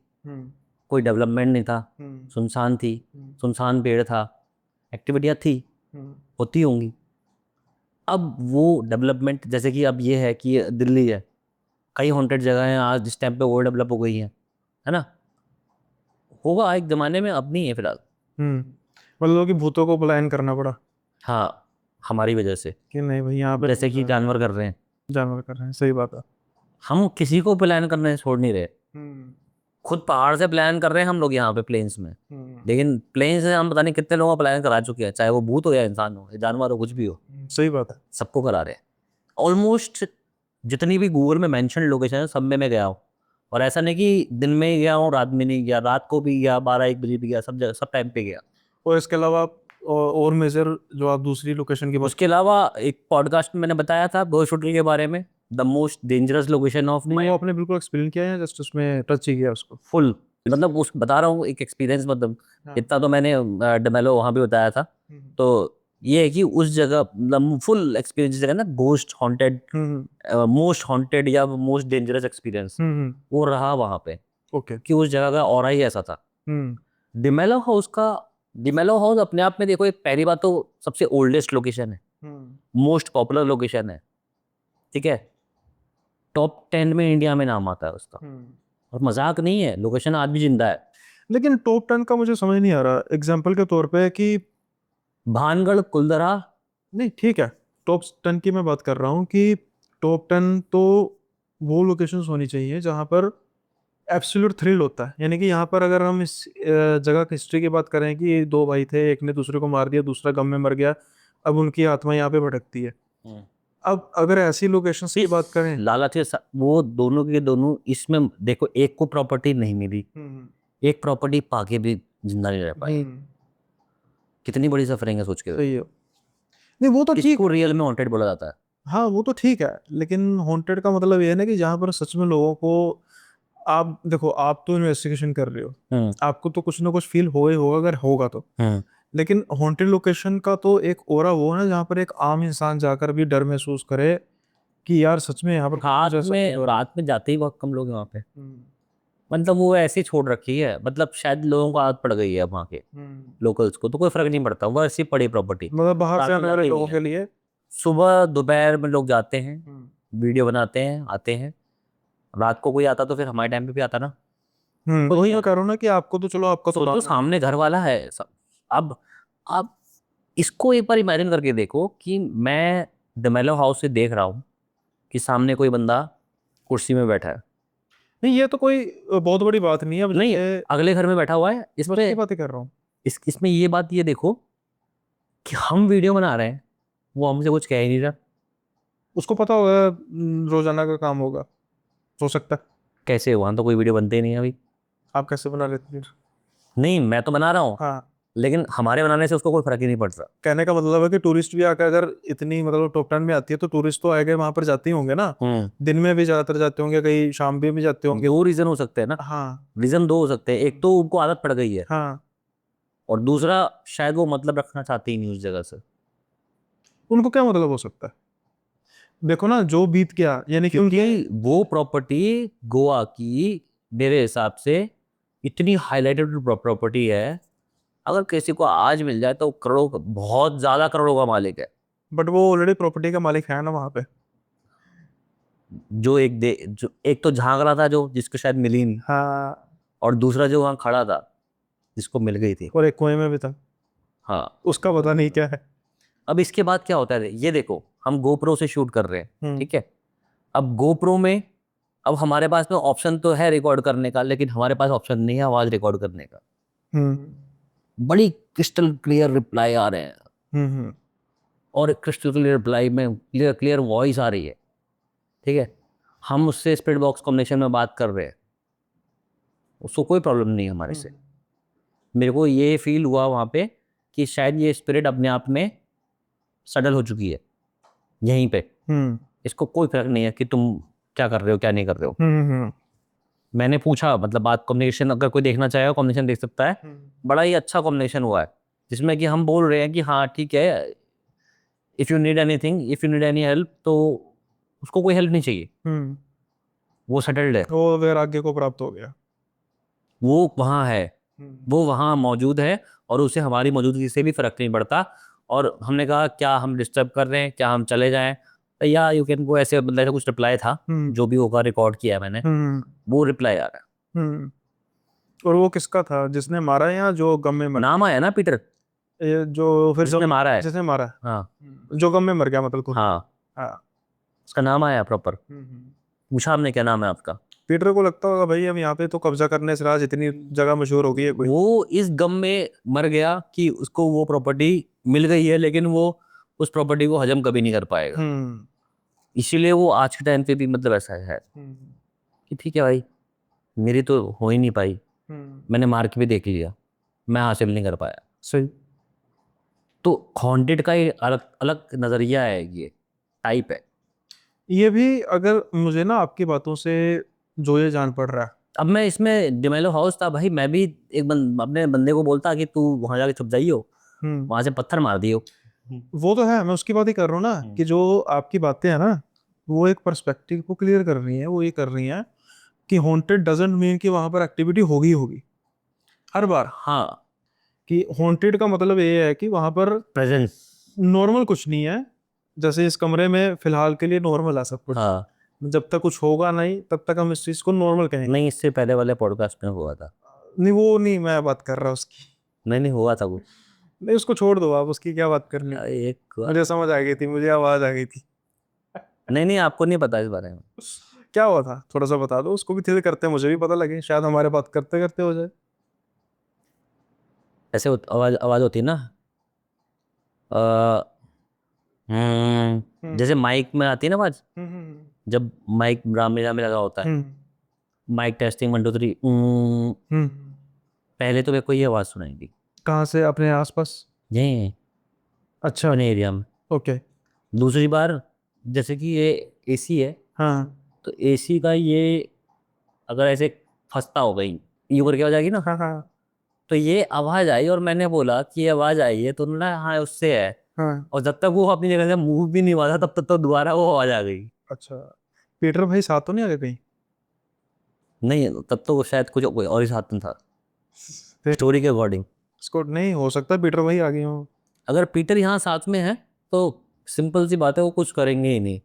कोई डेवलपमेंट नहीं था, सुनसान थी, सुनसान पेड़ था, एक्टिविटियाँ थी, होती होंगी। अब वो डेवलपमेंट, जैसे कि अब ये है कि ये दिल्ली है, कई हॉन्टेड जगह हैं आज जिस टाइम पे ओवर डेवलप हो गई हैं, है ना। होगा एक ज़माने में, अब नहीं है फिलहाल। मतलब कि भूतों को पलायन करना पड़ा हाँ, हमारी वजह से, कि नहीं भाई यहाँ पे जैसे कि जानवर कर रहे हैं। जानवर कर रहे हैं, सही बात है। हम किसी को प्लान करने से छोड़ नहीं रहे, खुद पहाड़ से प्लान कर रहे हैं हम लोग यहाँ पे प्लेन्स में, लेकिन प्लेन से हम पता नहीं कितने लोगों का प्लान करा चुके हैं, चाहे वो भूत हो या इंसान हो या जानवर हो, कुछ भी हो, सही बात है। सबको करा रहे हैं। ऑलमोस्ट जितनी भी गूगल में मेंशन लोकेशन है सब में मैं गया हूँ, और ऐसा नहीं कि दिन में ही गया हूँ रात में नहीं गया, रात को भी गया, 12-1 बजे भी गया, सब जगह सब टाइम पे गया। और इसके अलावा और मेजर जो आप दूसरी लोकेशन की बात, उसके अलावा एक पॉडकास्ट में मैंने बताया था घोस्ट होटल के बारे में, the most dangerous location of नहीं वो आपने बिल्कुल एक्सप्लेन किया है, जस्ट उसमें टच ही किया उसको। फुल, मतलब उस बता रहा हूँ एक एक्सपीरियंस, मतलब हाँ। इतना तो मैंने डमेलो वहाँ भी बताया था। तो ये है कि उस जगह मतलब फुल एक्सपीरियंस जगह ना, घोस्ट हॉन्टेड, मोस्ट हॉन्टेड या मोस्ट डेंजरस एक्सपीरियंस वो रहा वहाँ पे, ओके। कि उस जगह का ऑरा ही ऐसा था। डिमेलो हाउस का, डिमेलो हाउस अपने आप में देखो, एक पहली बात तो सबसे ओल्डेस्ट लोकेशन है, मोस्ट पॉपुलर लोकेशन है, ठीक है, टॉप 10 में इंडिया में नाम आता है उसका, और मजाक नहीं है, लोकेशन आज भी जिंदा है। लेकिन टॉप 10 का मुझे समझ नहीं आ रहा, एग्जाम्पल के तौर पे कि भानगढ़, कुलदरा, नहीं ठीक है, टॉप 10 की मैं बात कर रहा हूँ कि टॉप 10 तो वो लोकेशंस होनी चाहिए जहाँ पर एब्सोल्यूट थ्रिल होता है। यानी कि यहाँ पर अगर हम इस जगह की हिस्ट्री की बात करें कि दो भाई थे, एक ने दूसरे को मार दिया, दूसरा गम में मर गया, अब उनकी आत्मा यहाँ पे भटकती है। अब अगर ऐसी लोकेशंस की बात करें, लालच के वो दोनों के दोनों इसमें देखो, एक को प्रॉपर्टी नहीं मिली, एक प्रॉपर्टी पाके भी जिंदा नहीं रह पाई, कितनी बड़ी सफरिंग है, सोच के सही है। नहीं वो तो ठीक, इसको रियल में हॉन्टेड बोला जाता है। हाँ वो तो ठीक है, लेकिन हॉन्टेड का मतलब ये है ना कि जहाँ पर सच में लोगों को, आप देखो आप तो इन्वेस्टिगेशन कर रहे हो, आपको तो कुछ ना कुछ फील हो ही होगा अगर होगा तो, लेकिन हॉन्टेड लोकेशन का तो एक ओरा वो है ना जहाँ पर एक आम इंसान जाकर भी डर महसूस करे कि यार सच में यहाँ पर रात में जाते ही बहुत कम लोग हैं वहाँ पे, मतलब वो ऐसे ही छोड़ रखी है, मतलब शायद लोगों को आदत पड़ गई है वहाँ के लोकल्स को, तो कोई फर्क नहीं पड़ता, वो ऐसी पड़ी प्रॉपर्टी, मतलब बाहर से रात में आने वाले जाते ही लोगों नहीं के है। लिए। सुबह दोपहर में लोग जाते हैं, वीडियो बनाते हैं, आते हैं, रात को कोई आता तो फिर हमारे टाइम पे भी आता ना। तो वही मैं कह रहा हूँ ना कि आपको तो चलो आपका तो सोचो काम है। सामने घर वाला है सब। अब आप इसको एक बार इमेजिन करके देखो कि मैं डमेलो हाउस से देख रहा हूँ कि सामने कोई बंदा कुर्सी में बैठा है, नहीं ये तो कोई बहुत बड़ी बात नहीं है, अब नहीं जैसे अगले घर में बैठा हुआ है, बस की इसमें बातें कर रहा हूँ। इसमें ये बात ये देखो कि हम वीडियो बना रहे हैं, वो हमसे कुछ कह ही नहीं रहा। उसको पता होगा रोजाना का काम होगा, हो सकता है। कैसे हुआ, तो कोई वीडियो बनते ही नहीं है अभी। आप कैसे बना लेते हैं? नहीं मैं तो बना रहा हूँ, हाँ, लेकिन हमारे बनाने से उसको कोई फर्क ही नहीं पड़ रहा। कहने का मतलब है कि टूरिस्ट भी आकर अगर इतनी मतलब टॉप 10 में आती है तो टूरिस्ट तो आएगा वहां पर जाते ही होंगे ना, दिन में भी ज्यादातर जाते होंगे, कई शाम भी जाते होंगे। दो रीजन हो सकते हैं ना, हाँ रीजन दो हो सकते हैं, एक तो उनको आदत पड़ गई है, हाँ, और दूसरा शायद वो मतलब रखना चाहते ही नहीं उस जगह से। उनको क्या मतलब हो सकता है, देखो ना जो बीत गया, यानी कि उनके क्योंकि वो प्रॉपर्टी गोवा की मेरे हिसाब से इतनी हाईलाइटेड प्रॉपर्टी है, अगर किसी को आज मिल जाए तो बहुत ज्यादा करोड़ों का मालिक है। बट वो ऑलरेडी प्रॉपर्टी का मालिक है ना वहां पे। जो एक तो झांक रहा था, जो जिसको शायद मिली नहीं, हाँ, और दूसरा जो वहां खड़ा था जिसको मिल गई थी। और एक कुएं में भी था, हाँ, उसका पता नहीं क्या है। अब इसके बाद क्या होता है, ये देखो हम गोप्रो से शूट कर रहे हैं, ठीक है, अब गोप्रो में अब हमारे पास में ऑप्शन तो है रिकॉर्ड करने का, लेकिन हमारे पास ऑप्शन नहीं है आवाज रिकॉर्ड करने का। बड़ी क्रिस्टल क्लियर रिप्लाई आ रहे हैं, और क्रिस्टल क्लियर रिप्लाई में क्लियर क्लियर वॉइस आ रही है, ठीक है, हम उससे स्पिरिट बॉक्स कॉम्बिनेशन में बात कर रहे हैं, उसको कोई प्रॉब्लम नहीं है हमारे से। मेरे को ये फील हुआ वहाँ पे कि शायद ये स्पिरिट अपने आप में सडल हो चुकी है यहीं पे, इसको कोई फर्क नहीं है कि तुम क्या कर रहे हो क्या नहीं कर रहे हो। मैंने पूछा, मतलब बात कॉम्बिनेशन, अगर कोई देखना चाहेगा कॉम्बिनेशन देख सकता है, बड़ा ही अच्छा कॉम्बिनेशन हुआ है, जिसमें कि हम बोल रहे हैं कि हाँ ठीक है, if you need anything, if you need any help, तो उसको कोई हेल्प नहीं चाहिए, वो सेटल्ड है, वो वैराग्य को प्राप्त हो गया। वो वहाँ है, वो वहाँ मौजूद है और उसे हमारी मौजूदगी से भी फर्क नहीं पड़ता। और हमने कहा क्या हम डिस्टर्ब कर रहे हैं, क्या हम चले जाएं, तो या यू कैन गो, ऐसे मतलब ऐसा कुछ रिप्लाई था, हम्म जो भी होगा रिकॉर्ड किया है मैंने, हम्म वो रिप्लाई आ रहा हम्म। और वो किसका था, जिसने मारा है या जो गम में है। मर, नाम आया ना पीटर, ये जो फिर जिसने जो मारा है। जिसने मारा, हाँ जो गम में मर गया मतलब खुद। हाँ, हाँ। उसका नाम आया प्रॉपर, हम्म। पूछा हमने क्या नाम है आपका। पीटर को लगता होगा भाई हम यहाँ पे तो कब्जा करने से राज इतनी जगह मशहूर हो गई है कोई। वो इस गम में मर गया कि उसको वो प्रॉपर्टी मिल गई है, लेकिन वो उस प्रॉपर्टी को हजम कभी नहीं कर पाएगा। हम्म इसीलिए वो आज के टाइम पे भी मतलब ऐसा है हम्म कि ठीक है भाई, मेरी तो हो ही नहीं पाई, हम्म। मैंने मार के भी देख लिया, मैं हासिल नहीं कर पाया। सही। तो हॉन्टेड का ये अलग अलग नजरिया है, ये टाइप है। ये भी अगर मुझे ना आपकी बातों से जो ये जान पड़ रहा है। अब मैं इसमें डिमेलो हाउस था भाई, मैं भी एक अपने बंदे को बोलता कि तू वहां जाके छुप जाइयो, हम्म। वहां से पत्थर मार दियो। वो तो है, मैं उसकी बात ही कर रहा हूँ ना, हम्म। कि जो आपकी बातें हैं ना, वो एक पर्सपेक्टिव को क्लियर कर रही हैं। वो ये कर रही हैं कि हॉन्टेड डजंट मीन कि वहां पर एक्टिविटी होगी ही होगी हर बार। हाँ, कि हॉन्टेड का मतलब ये है कि वहां पर प्रेजेंस। नॉर्मल कुछ नहीं है। जैसे इस कमरे में फिलहाल के लिए नॉर्मल है सब कुछ, हाँ, जब तक कुछ होगा नहीं तब तक हम इस चीज को नॉर्मल कहेंगे। नहीं इससे पहले वाले पॉडकास्ट में हुआ था। नहीं वो नहीं मैं बात कर रहा उसकी। नहीं नहीं, हुआ था कुछ। नहीं उसको छोड़ दो, आप उसकी क्या बात करनी। एक, मुझे समझ आ गई थी, मुझे आवाज आ गई थी। नहीं नहीं, आपको नहीं पता इस बारे में। क्या हुआ था थोड़ा सा बता दो, उसको भी धीरे करते हैं, मुझे भी पता लगे, शायद हमारे बात करते करते हो जाए। ऐसे आवाज आवाज होती है ना, हम्म जैसे माइक में आती है ना आवाज, हम्म जब माइक ब्राह्मणा में लगा होता है, हम्म माइक टेस्टिंग 1 2 3, हम्म। पहले तो मेरे को ये आवाज सुनाई कहाँ से, अपने आसपास? ये अच्छा। अपने एरिया में। ओके। दूसरी बार, जैसे कि ये एसी है, हाँ तो एसी का ये अगर ऐसे फंसता हो गई, यूं करके आ जाएगी ना, हाँ हाँ तो ये आवाज आई और मैंने बोला कि ये आवाज आई है, तो उन्होंने हाँ उससे है। हाँ। और जब तक वो अपनी जगह से मूव भी नहीं हुआ था, तब तक तो दोबारा वो आवाज आ गई। अच्छा, पीटर भाई साथ तो नहीं आ गए कहीं? नहीं, तब तो वो शायद कुछ कोई और ही साथ में था, फिर स्टोरी के अकॉर्डिंग। इसको नहीं हो सकता पीटर भाई आ गए हो। अगर पीटर यहाँ साथ में है तो सिंपल सी बात है, वो कुछ करेंगे ही नहीं।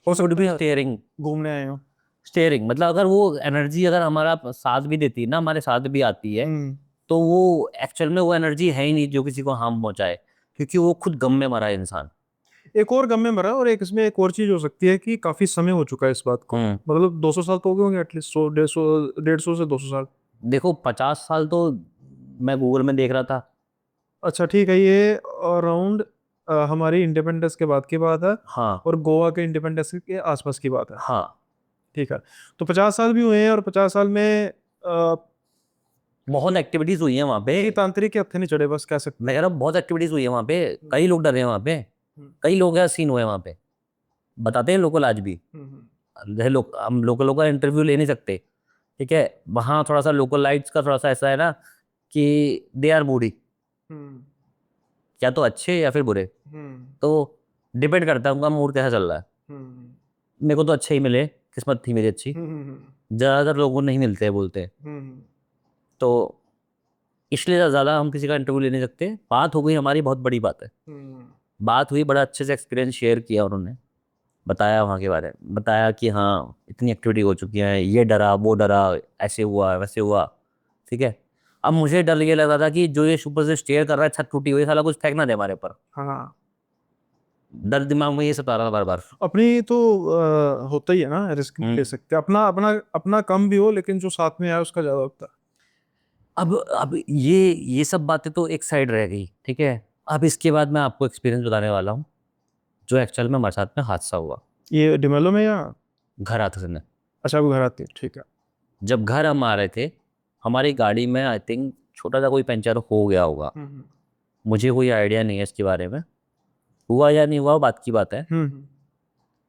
हो वुड सकता बी है स्टेयरिंग। घूमने आए हो। स्टेयरिंग मतलब अगर वो एनर्जी अगर हमारा साथ भी देती है ना, हमारे साथ भी आती है, हम्म। तो वो एक्चुअल में वो एनर्जी है ही नहीं जो किसी को हार्म पहुंचाए, क्योंकि वो खुद गम में मरा है इंसान। एक और गम में मरा, और एक इसमें एक और चीज हो सकती है कि काफी समय हो चुका है इस बात को, हम्म। मतलब 200 साल तो हो गए होंगे एटलीस्ट, 100 150 से 200 साल। देखो 50 साल तो मैं गूगल में देख रहा था। अच्छा ठीक है, ये अराउंड हमारी इंडिपेंडेंस के बाद की बात है, हाँ और गोवा के इंडिपेंडेंस के आसपास की बात है। हाँ, ठीक है। तो 50 साल भी हुए हैं, और 50 साल में बहुत एक्टिविटीज हुई है वहाँ पे। ये तांत्रिक के हत्थे नहीं चढ़े, बस कह सकते मैं हैं। कह रहा हूँ बहुत एक्टिविटीज हुई है वहाँ पे, कई लोग डरे हैं वहाँ पे, हम्म, कई लोग हैं सीन हुए हैं वहाँ पे, बताते हैं लोकल आज भी। हम्म, जैसे लोग, हम लोकल लोग का इंटरव्यू ले नहीं सकते, ठीक है, वहाँ थोड़ा सा लोकल लाइट्स का थोड़ा सा ऐसा है ना कि दे आर मूडी, हम्म, या तो अच्छे या फिर बुरे। हम्म, तो डिपेंड करता है उनका मूड कैसा चल रहा है। हम्म, मेरे को तो अच्छे ही मिले, किस्मत थी मेरी अच्छी। हम्म, ज़्यादातर लोगों को नहीं मिलते हैं बोलते हैं। हम्म, तो इसलिए ज़्यादा हम किसी का इंटरव्यू ले नहीं सकते। बात हो गई हमारी, बहुत बड़ी बात है। हम्म, बात हुई, बड़ा अच्छे से एक्सपीरियंस शेयर किया उन्होंने, बताया वहाँ के बारे में, बताया कि हाँ इतनी एक्टिविटी हो चुकी है, ये डरा वो डरा, ऐसे हुआ वैसे हुआ, ठीक है। अब मुझे डर ये लग रहा था कि जो ये ऊपर से स्टेयर कर रहा है, छत टूटी हुई है, साला कुछ फेंक ना दे हमारे ऊपर। हाँ। डर दिमाग में ये सता रहा था बार बार। अपनी तो होता ही है ना, रिस्क नहीं ले सकते, अपना अपना अपना कम भी हो, लेकिन जो साथ में आए उसका ज्यादा होता है। अब ये सब बातें तो एक साइड रह गई, ठीक है। अब इसके बाद मैं आपको एक्सपीरियंस बताने वाला हूँ, जो एक्चुअल में हमारे साथ में हादसा हुआ। ये डिमेलो में या? घर आते समय, अच्छा आपको घर आती है, ठीक है। जब घर हम आ रहे थे, हमारी गाड़ी में आई थिंक छोटा सा कोई पंचर हो गया होगा। हम्म मुझे कोई आइडिया नहीं है इसके बारे में, हुआ या नहीं हुआ बात की बात है। हम्म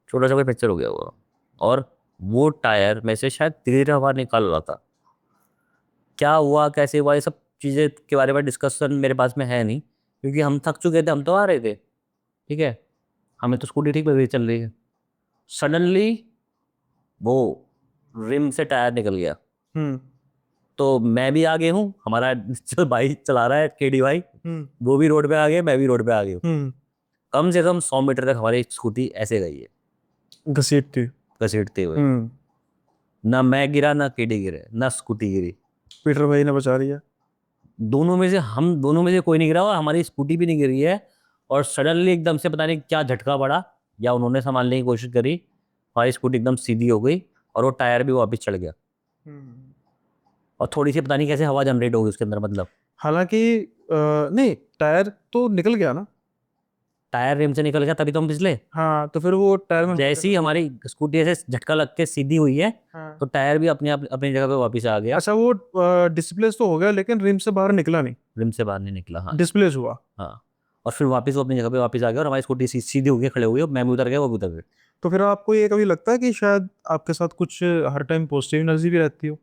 छोटा सा कोई पंचर हो गया होगा, और वो टायर में से शायद धीरे धीरे हवा निकाल रहा था। क्या हुआ कैसे हुआ, ये सब चीज़ें के बारे में डिस्कशन मेरे पास में है नहीं, क्योंकि हम थक चुके थे, हम तो आ रहे थे, ठीक है, हमें तो स्कूटी ठीक लग रही चल रही है। सडनली वो रिम से टायर निकल गया। हम्म तो मैं भी आगे हूँ, हमारा जो भाई चला रहा है केडी भाई, हम्म वो भी रोड पे आ गया, मैं भी रोड पे आ गया हूँ। हम्म कम से कम 100 मीटर तक हमारी स्कूटी ऐसे गई है घसीटती। घसीटते हुए। हम्म ना मैं गिरा, ना केडी गिरे, ना स्कूटी गिरी। पीटर भाई ने बचा लिया। हम दोनों में से कोई नहीं गिरा और हमारी स्कूटी भी नहीं गिरी है। और सडनली एकदम से पता नहीं क्या झटका पड़ा, या उन्होंने संभालने की कोशिश करी, हमारी स्कूटी एकदम सीधी हो गई और वो टायर भी वापस चढ़ गया। हम्म और थोड़ी सी पता नहीं कैसे हवा जनरेट हो गई उसके अंदर, मतलब हालांकि नहीं, टायर तो निकल गया ना। टायर रिम से निकल गया तभी तो हम फिसले। हाँ तो फिर वो टायर में जैसे ही हमारी स्कूटी ऐसे झटका लग के सीधी हुई है, हाँ। तो टायर भी अपने आप अपनी जगह पे वापस आ गया। अच्छा, वो डिस्प्लेस तो हो गया लेकिन रिम से बाहर निकला नहीं, रिम से बाहर नहीं निकला, हाँ। डिस्प्लेस हुआ। हाँ। और फिर वापस वो अपनी जगह पे वापस आ गया और हमारी स्कूटी सीधी हो गई, खड़े हो गई, मैं भी उतर गया, वो भी उतर गया। तो फिर आपको ये कभी लगता है कि शायद आपके साथ कुछ हर टाइम पॉजिटिव एनर्जी भी रहती हो,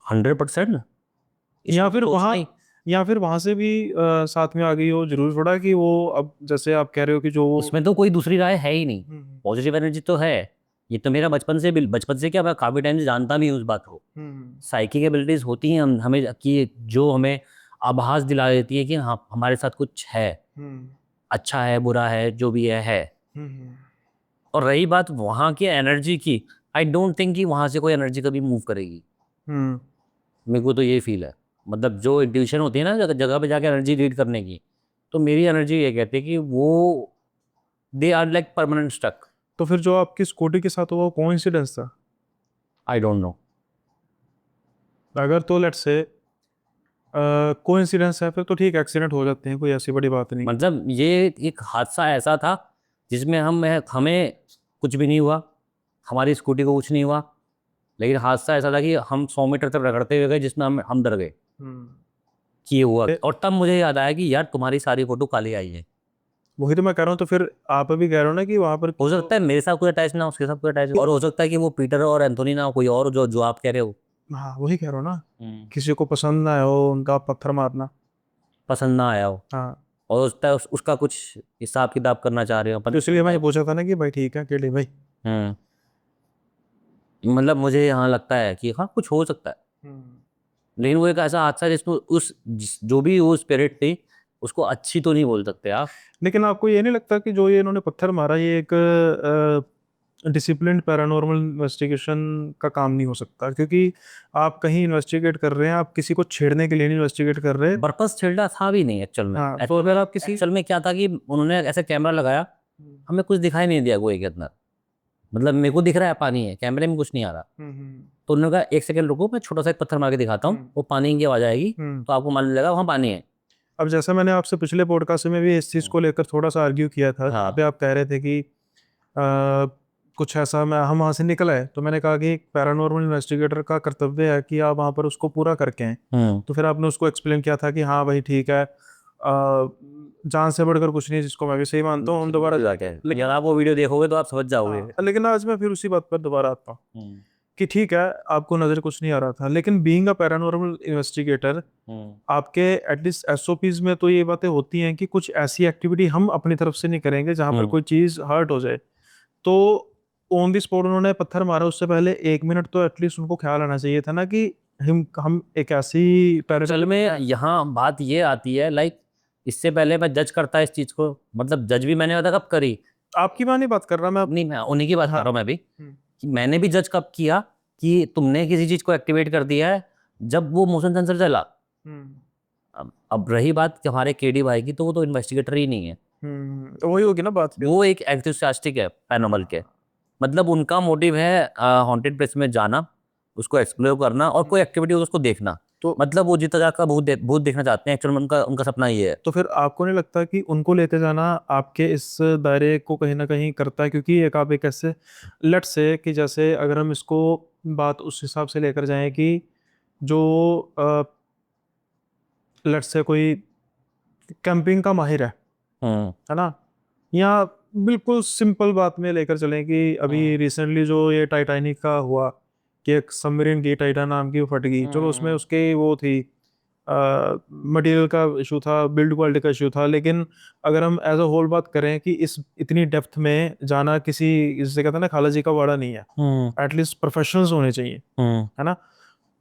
100%। या इसमें तो फिर सोचना वहाँ, ही। या फिर वहां से भी साथ में आ गई हो? जरूर थोड़ा कि वो, अब जैसे आप कह रहे हो कि जो उसमें तो कोई दूसरी राय है ही नहीं। हम्म पॉजिटिव एनर्जी तो है। ये तो मेरा बचपन से क्या, मैं काफी टाइम से जानता भी हूँ उस बात को। हम्म साइकिक एबिलिटीज होती हैं हमें, कि जो हमें आभास दिला देती है कि हाँ हमारे साथ कुछ है, हम्म अच्छा है बुरा है जो भी है। हम्म और रही बात वहाँ की एनर्जी की, आई डोंट थिंक कि वहाँ से कोई एनर्जी कभी मूव करेगी। हम्म मेरे को तो ये फील है। मतलब जो इंट्यूशन होती है ना जगह जगह पे जाके एनर्जी रीड करने की, तो मेरी एनर्जी ये कहती है कि वो they are like permanent stuck. तो फिर जो आपकी स्कूटी के साथ हुआ वो कोइंसिडेंस था? I don't know. अगर तो लेट्स से कोइंसिडेंस है फिर तो ठीक, एक्सीडेंट हो जाते हैं, कोई ऐसी बड़ी बात नहीं। मतलब ये एक हादसा ऐसा था जिसमें हमें कुछ भी नहीं हुआ, हमारी स्कूटी को कुछ नहीं हुआ। लेकिन हादसा ऐसा था कि हम 100 मीटर तक रगड़ते हुए गए, जिसमें हम डर गए हम्म कि ये हुआ। ए, और तब मुझे याद आया कि यार तुम्हारी सारी फोटो काली आई है। वही तो मैं कह रहा हूँ, तो फिर आप अभी कह रहे हो ना कि वहां पर हो जो सकता है मेरे साथ कोई अटैच ना हो, उसके साथ कोई अटैच, और हो सकता है कि वो पीटर और एंथोनी ना हो, कोई और जो जो आप कह रहे हो। हाँ वही कह रहा हूँ ना, हम्म। किसी को पसंद ना आए हो उनका पत्थर मारना। पसंद ना आया हो, हाँ और हो सकता है उसका कुछ हिसाब किताब करना चाह रहे हो, तो अपन इसलिए मैं ये पूछा था ना कि भाई ठीक है अकेले भाई। हम्म। मतलब मुझे यहाँ लगता है कि हाँ कुछ हो सकता है। हम्म लेकिन वो एक ऐसा हादसा है जिसमें जो भी वो स्पिरिट थी, उसको अच्छी तो नहीं बोल सकते आप। लेकिन आपको ये नहीं लगता कि जो ये इन्होंने पत्थर मारा ये एक डिसिप्लिन्ड पैरानॉर्मल इन्वेस्टिगेशन का काम नहीं हो सकता? क्योंकि आप कहीं इन्वेस्टिगेट कर रहे हैं, आप किसी को छेड़ने के लिए नहीं इन्वेस्टिगेट कर रहे। बर्पस छिल्डा था भी नहीं एक्चुअल में। हाँ तो अगर आप किसी एक्चुअल में क्या था कि उन्होंने ऐसे कैमरा लगाया, हम्म हमें कुछ दिखाई नहीं दिया कुएं के अंदर। मतलब मेरे को दिख रहा है पानी है, कैमरे में कुछ नहीं आ रहा। हम्म तो उन्होंने कहा एक सेकंड रुको, मैं छोटा सा एक पत्थर मार के दिखाता हूँ, हम्म वो पानी की आवाज आएगी, हम्म। तो आपको मालूम लगेगा वहाँ पानी है। अब जैसा मैंने आपसे पिछले पॉडकास्ट में भी इस चीज़ को लेकर थोड़ा सा आर्ग्यू किया था, जहाँ पे हाँ। आप कह रहे थे कि कुछ ऐसा, मैं हम वहाँ से निकल आए तो मैंने कहा कि एक पैरानॉर्मल इन्वेस्टिगेटर का कर्तव्य है कि आप वहाँ पर उसको पूरा करके आए। हम्म। तो फिर आपने उसको एक्सप्लेन किया था कि हाँ भाई ठीक है, जान से बढ़कर कुछ नहीं, जिसको मैं भी सही मानता हूँ, हम दोबारा जाके लेकिन अगर आप वो वीडियो देखोगे तो आप समझ जाओगे। हाँ, लेकिन आज मैं फिर उसी बात पर दोबारा आता हूँ हम्म। कि ठीक है, आपको नज़र कुछ नहीं आ रहा था, लेकिन बीइंग अ पैरानॉर्मल इन्वेस्टिगेटर हम्म। आपके एटलीस्ट एसओपीज में तो ये बातें होती हैं कि कुछ ऐसी एक्टिविटी हम अपनी तरफ से नहीं करेंगे जहां पर हम्म। कोई चीज़ हर्ट हो जाए। तो ऑन द स्पॉट उन्होंने पत्थर मारा, उससे पहले 1 मिनट तो एटलीस्ट उनको ख्याल आना चाहिए था ना कि हम एक ऐसी चल पैरानॉर्मल। में यहाँ बात ये आती है, लाइक इससे पहले मैं जज करता इस चीज को, मतलब जज भी मैंने पता कब करी। आपकी मैं नहीं बात कर रहा मैं नहीं, मैं उन्हीं की बात कर हाँ रहा हूँ मैं भी, हम्म कि मैंने भी जज कब किया कि तुमने किसी चीज को एक्टिवेट कर दिया है, जब वो मोशन सेंसर चला। हम्म अब रही बात कि हमारे केडी भाई की, तो वो तो इन्वेस्टिगेटर ही नहीं है। तो वही होगी ना बात फिर। वो एक एंथुसियास्टिक है पैरानॉर्मल के। मतलब उनका मोटिव है हॉन्टेड प्लेस में जाना, उसको एक्सप्लोर करना, और कोई एक्टिविटी हो तो उसको देखना। तो मतलब वो जितना का भूत देखना चाहते हैं एक्चुअल में, उनका उनका सपना ये है। तो फिर आपको नहीं लगता कि उनको लेते जाना आपके इस दायरे को कहीं ना कहीं करता है? क्योंकि एक आप एक ऐसे लट से कि जैसे अगर हम इसको बात उस हिसाब से लेकर जाएं कि जो लट से कोई कैंपिंग का माहिर हम्म। है ना, या बिल्कुल सिंपल बात में लेकर चलें कि अभी हम्म। रिसेंटली जो ये टाइटैनिक का हुआ कि एक सबमरीन की टाइटन नाम की वो फट गई, चलो उसमें हम्म। उसके वो थी मटेरियल का इशू था, बिल्ड क्वालिटी का इशू था, लेकिन अगर हम एज अ होल बात करें कि इस इतनी डेप्थ में जाना किसी, जिसे कहते हैं ना खाला जी का वाड़ा नहीं है, एटलीस्ट प्रोफेशनल्स होने चाहिए, है ना।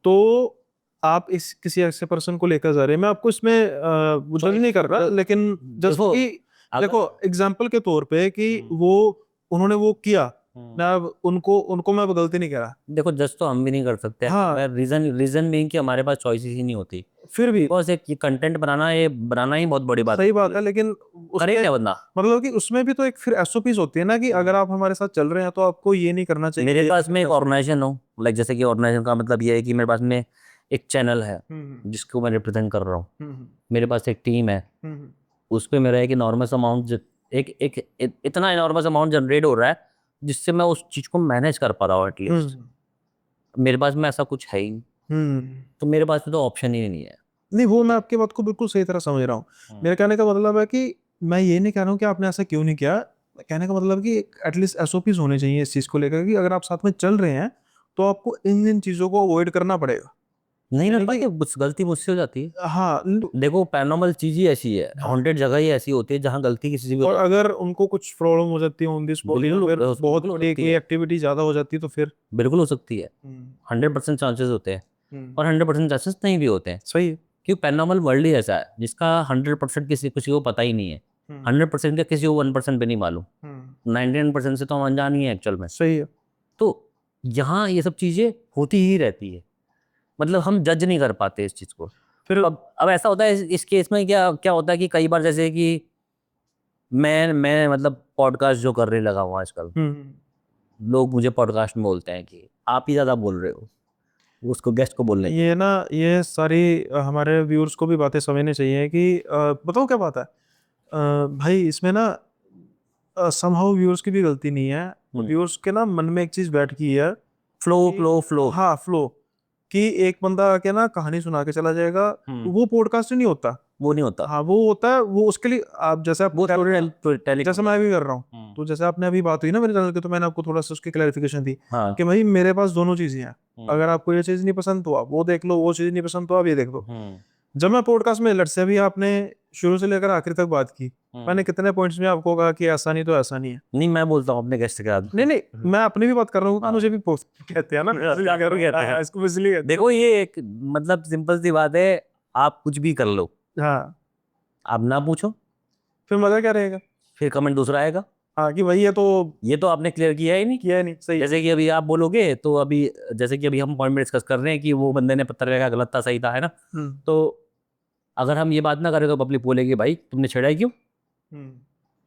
तो आप इस किसी ऐसे पर्सन को लेकर जा रहे हैं, मैं आपको इसमें जज नहीं कर रहा, लेकिन जस्ट देखो, कि देखो एग्जाम्पल के तौर पे कि वो उन्होंने वो किया, मैं अब उनको उनको मैं अब गलती नहीं कह रहा। देखो जज तो हम भी नहीं कर सकते। हाँ, मैं रीजन बीइंग कि हमारे पास चॉइसेस ही नहीं होती। फिर भी बिकॉज एक कंटेंट बनाना, ये बनाना ही बहुत बड़ी बात सही है। बात है, लेकिन करे उसमें क्या बंदा? मतलब कि उसमें भी तो एक फिर एसओपीज होती है ना, कि अगर आप हमारे साथ चल रहे हैं तो आपको ये नहीं करना चाहिए। मेरे पास में एक ऑर्गेनाइजेशन हो, लाइक जैसे कि ऑर्गेनाइजेशन का मतलब ये है कि मेरे पास में एक चैनल है जिसको मैं रिप्रेजेंट कर रहा हूँ। मेरे पास एक टीम है, उस पर मेरा एक इनॉर्मस अमाउंट, इतना इनॉर्मस अमाउंट जनरेट हो रहा है जिससे मैं उस चीज़ को मैनेज कर पा रहा हूँ एटलीस्ट। मेरे पास में ऐसा कुछ है ही नहीं, तो मेरे पास में तो ऑप्शन ही नहीं है। नहीं, वो मैं आपकी बात को बिल्कुल सही तरह समझ रहा हूँ। मेरे कहने का मतलब है कि मैं ये नहीं कह रहा हूँ कि आपने ऐसा क्यों नहीं किया, कहने का मतलब कि एटलीस्ट एसओपीज होने चाहिए इस चीज को लेकर, कि अगर आप साथ में चल रहे हैं तो आपको इन इन चीजों को अवॉइड करना पड़ेगा। नहीं ना, यानी पता कि है, गलती मुझसे हो जाती है। हाँ, देखो पैरानॉर्मल चीज ही ऐसी है, हाँ, हॉन्टेड जगह ही ऐसी होती है जहाँ गलती किसी से भी हो और जाती अगर उनको कुछ प्रॉब्लम हो जाती है ऑन दी है। स्पॉट, या बिल्कुल फिर बहुत बिल्कुल हो बड़ी सकती कोई है। एक्टिविटी ज्यादा हो जाती है तो फिर बिल्कुल हो सकती है। हम्म, 100% चांसेस होते हैं, हम्म, और 100% चांसेस नहीं भी होते हैं। सही है। क्योंकि पैरानॉर्मल वर्ल्ड ही ऐसा है जिसका 100% किसी किसी को पता ही नहीं है। हम्म, 100% का किसी को 1% भी नहीं मालूम। हम्म, 99% से तो हम अनजान ही है एक्चुअल में। सही है। तो यहाँ ये सब चीज़ें होती ही रहती है, मतलब हम जज नहीं कर पाते इस चीज़ को। फिर अब ऐसा होता है इस केस में, क्या क्या होता है कि कई बार जैसे कि मैं मतलब पॉडकास्ट जो करने लगा हूँ आजकल, हम्म, लोग मुझे पॉडकास्ट में बोलते हैं कि आप ही ज़्यादा बोल रहे हो, उसको गेस्ट को बोलने दो। ये ना, ये सारी हमारे व्यूअर्स को भी बातें समझनी चाहिए कि बताओ क्या बात है, भाई इसमें ना समहाउ व्यूअर्स की भी गलती नहीं है। व्यूअर्स के ना मन में एक चीज बैठ गई है फ्लो कि फ्लो फ्लो। हाँ, फ्लो, कि एक बंदा आके ना कहानी सुना के चला जाएगा, वो पॉडकास्ट नहीं होता। वो नहीं होता, हाँ, वो होता है, वो उसके लिए आप जैसे आप वो स्टोरी टेलिंग जैसे होता मैं है। भी कर रहा हूँ, तो जैसे आपने अभी बात हुई ना मेरे चैनल की, तो मैंने आपको थोड़ा सा उसकी क्लैरिफिकेशन दी हाँ। कि भाई मेरे पास दोनों चीजें हैं। अगर आपको ये चीज नहीं पसंद तो आप वो देख लो, वो चीज नहीं पसंद तो आप ये देख लो। जब मैं पॉडकास्ट में लट से भी आपने शुरू से लेकर आखिर तक बात की, मैंने कितने पॉइंट्स में आपको कहा कि ऐसा नहीं तो ऐसा नहीं है। नहीं, मैं बोलता हूँ अपने गेस्ट के साथ। नहीं नहीं, मैं अपनी भी बात कर रहा हूँ, हाँ। मुझे भी कहते हैं ना, हाँ, इसको इसलिए कहते देखो ये एक मतलब सिंपल सी बात है, आप कुछ भी कर लो, हैं। हाँ, आप ना पूछो, फिर मजा क्या रहेगा। फिर कमेंट दूसरा आएगा। हाँ, कि भाई ये तो आपने क्लियर किया ही नहीं। किया है नहीं, सही है। जैसे कि अभी आप बोलोगे तो अभी, जैसे कि अभी हम पॉइंट में डिस्कस कर रहे हैं कि वो बंदे ने पत्थर फेंका, गलत था सही था, है ना। हम्म, तो अगर हम ये बात ना करें तो पब्लिक बोलेगी भाई तुमने छेड़ा ही क्यों। हम्म,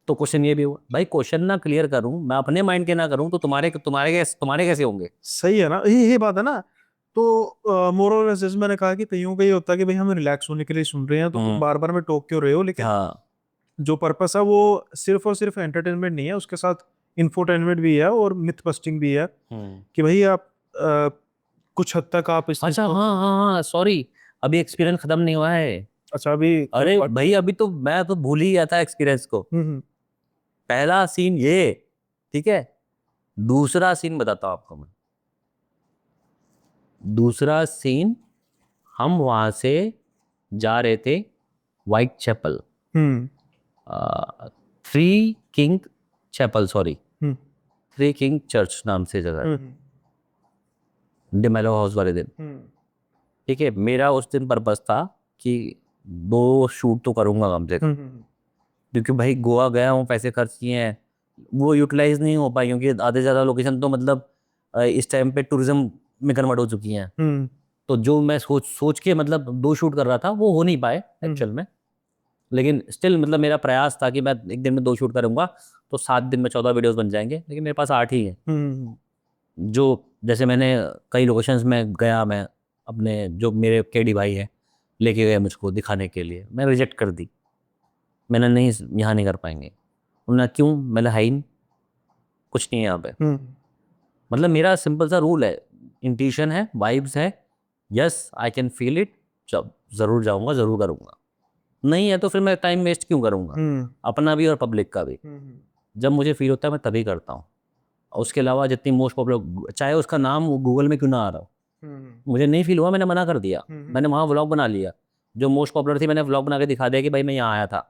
तो क्वेश्चन ये भी हुआ, भाई क्वेश्चन ना क्लियर करूं, मैं अपने माइंड के ना करूं तो तुम्हारे कैसे होंगे। सही है ना, ये बात है ना। तो मोरल जैसे मैंने कहा कि कईयों का ये होता है कि भाई हम रिलैक्स होने के लिए सुन रहे हैं, तो तुम बार बार में टोक क्यों रहे हो, लेकिन हाँ। जो पर्पस है वो सिर्फ और सिर्फ एंटरटेनमेंट नहीं है, उसके साथ इंफोटेनमेंट भी है और मिथ बस्टिंग भी है, कि भाई आप कुछ हद तक आप इस चीज अच्छा, को। हाँ हाँ हाँ, सॉरी, अभी एक्सपीरियंस खत्म नहीं हुआ है। अच्छा, अभी अरे भाई अभी तो मैं तो भूल ही गया था एक्सपीरियंस को। हम्म, पहला सीन ये, ठीक है, दूसरा सीन बताता हूँ आपको मैं। दूसरा सीन, हम वहां से जा रहे थे वाइट चैपल, हम्म, थ्री किंग चैपल, सॉरी, हम्म, थ्री किंग चर्च नाम से जगह है, हम्म, डिमेलो हाउस वाले दिन। हम्म, ठीक है, मेरा उस दिन पर्पस था कि 2 शूट तो करूंगा कम से कम, हम्म, क्योंकि भाई गोवा गया हूँ, पैसे खर्च किए हैं, वो यूटिलाइज नहीं हो पाई क्योंकि आधे ज़्यादा लोकेशन तो मतलब इस टाइम पे टूरिज्म में कन्वर्ट हो चुकी हैं। हम्म, तो जो मैं सोच सोच के मतलब 2 शूट कर रहा था वो हो नहीं पाए हम्म, एक्चुअल में। लेकिन स्टिल मतलब मेरा प्रयास था कि मैं एक दिन में 2 शूट करूंगा तो 7 दिन में 14 वीडियोस बन जाएंगे, लेकिन मेरे पास 8 ही हैं। हम्म, जो जैसे मैंने कई लोकेशंस में गया, मैं अपने जो मेरे केडी भाई है लेके गए मुझको दिखाने के लिए, मैं रिजेक्ट कर दी। मैंने नहीं, यहाँ नहीं कर पाएंगे। उन्होंने क्यों, मैंने है ही नहीं, कुछ नहीं है यहाँ पे। हम्म, मतलब मेरा सिंपल सा रूल है, इंट्यूशन है, वाइब्स है, yes I can feel it, जब ज़रूर जाऊँगा, ज़रूर करूँगा। नहीं है तो फिर मैं टाइम वेस्ट क्यों करूँगा, हम्म, अपना भी और पब्लिक का भी। हम्म, जब मुझे फील होता है मैं तभी करता हूँ। और उसके अलावा जितनी मोस्ट पॉपुलर, चाहे उसका नाम गूगल में क्यों ना आ रहा हो, हम्म, मुझे नहीं फील हुआ, मैंने मना कर दिया, हम्म, मैंने वहाँ व्लॉग बना लिया। जो मोस्ट पॉपुलर थी मैंने व्लॉग बना के दिखा दिया कि भाई मैं यहाँ आया था।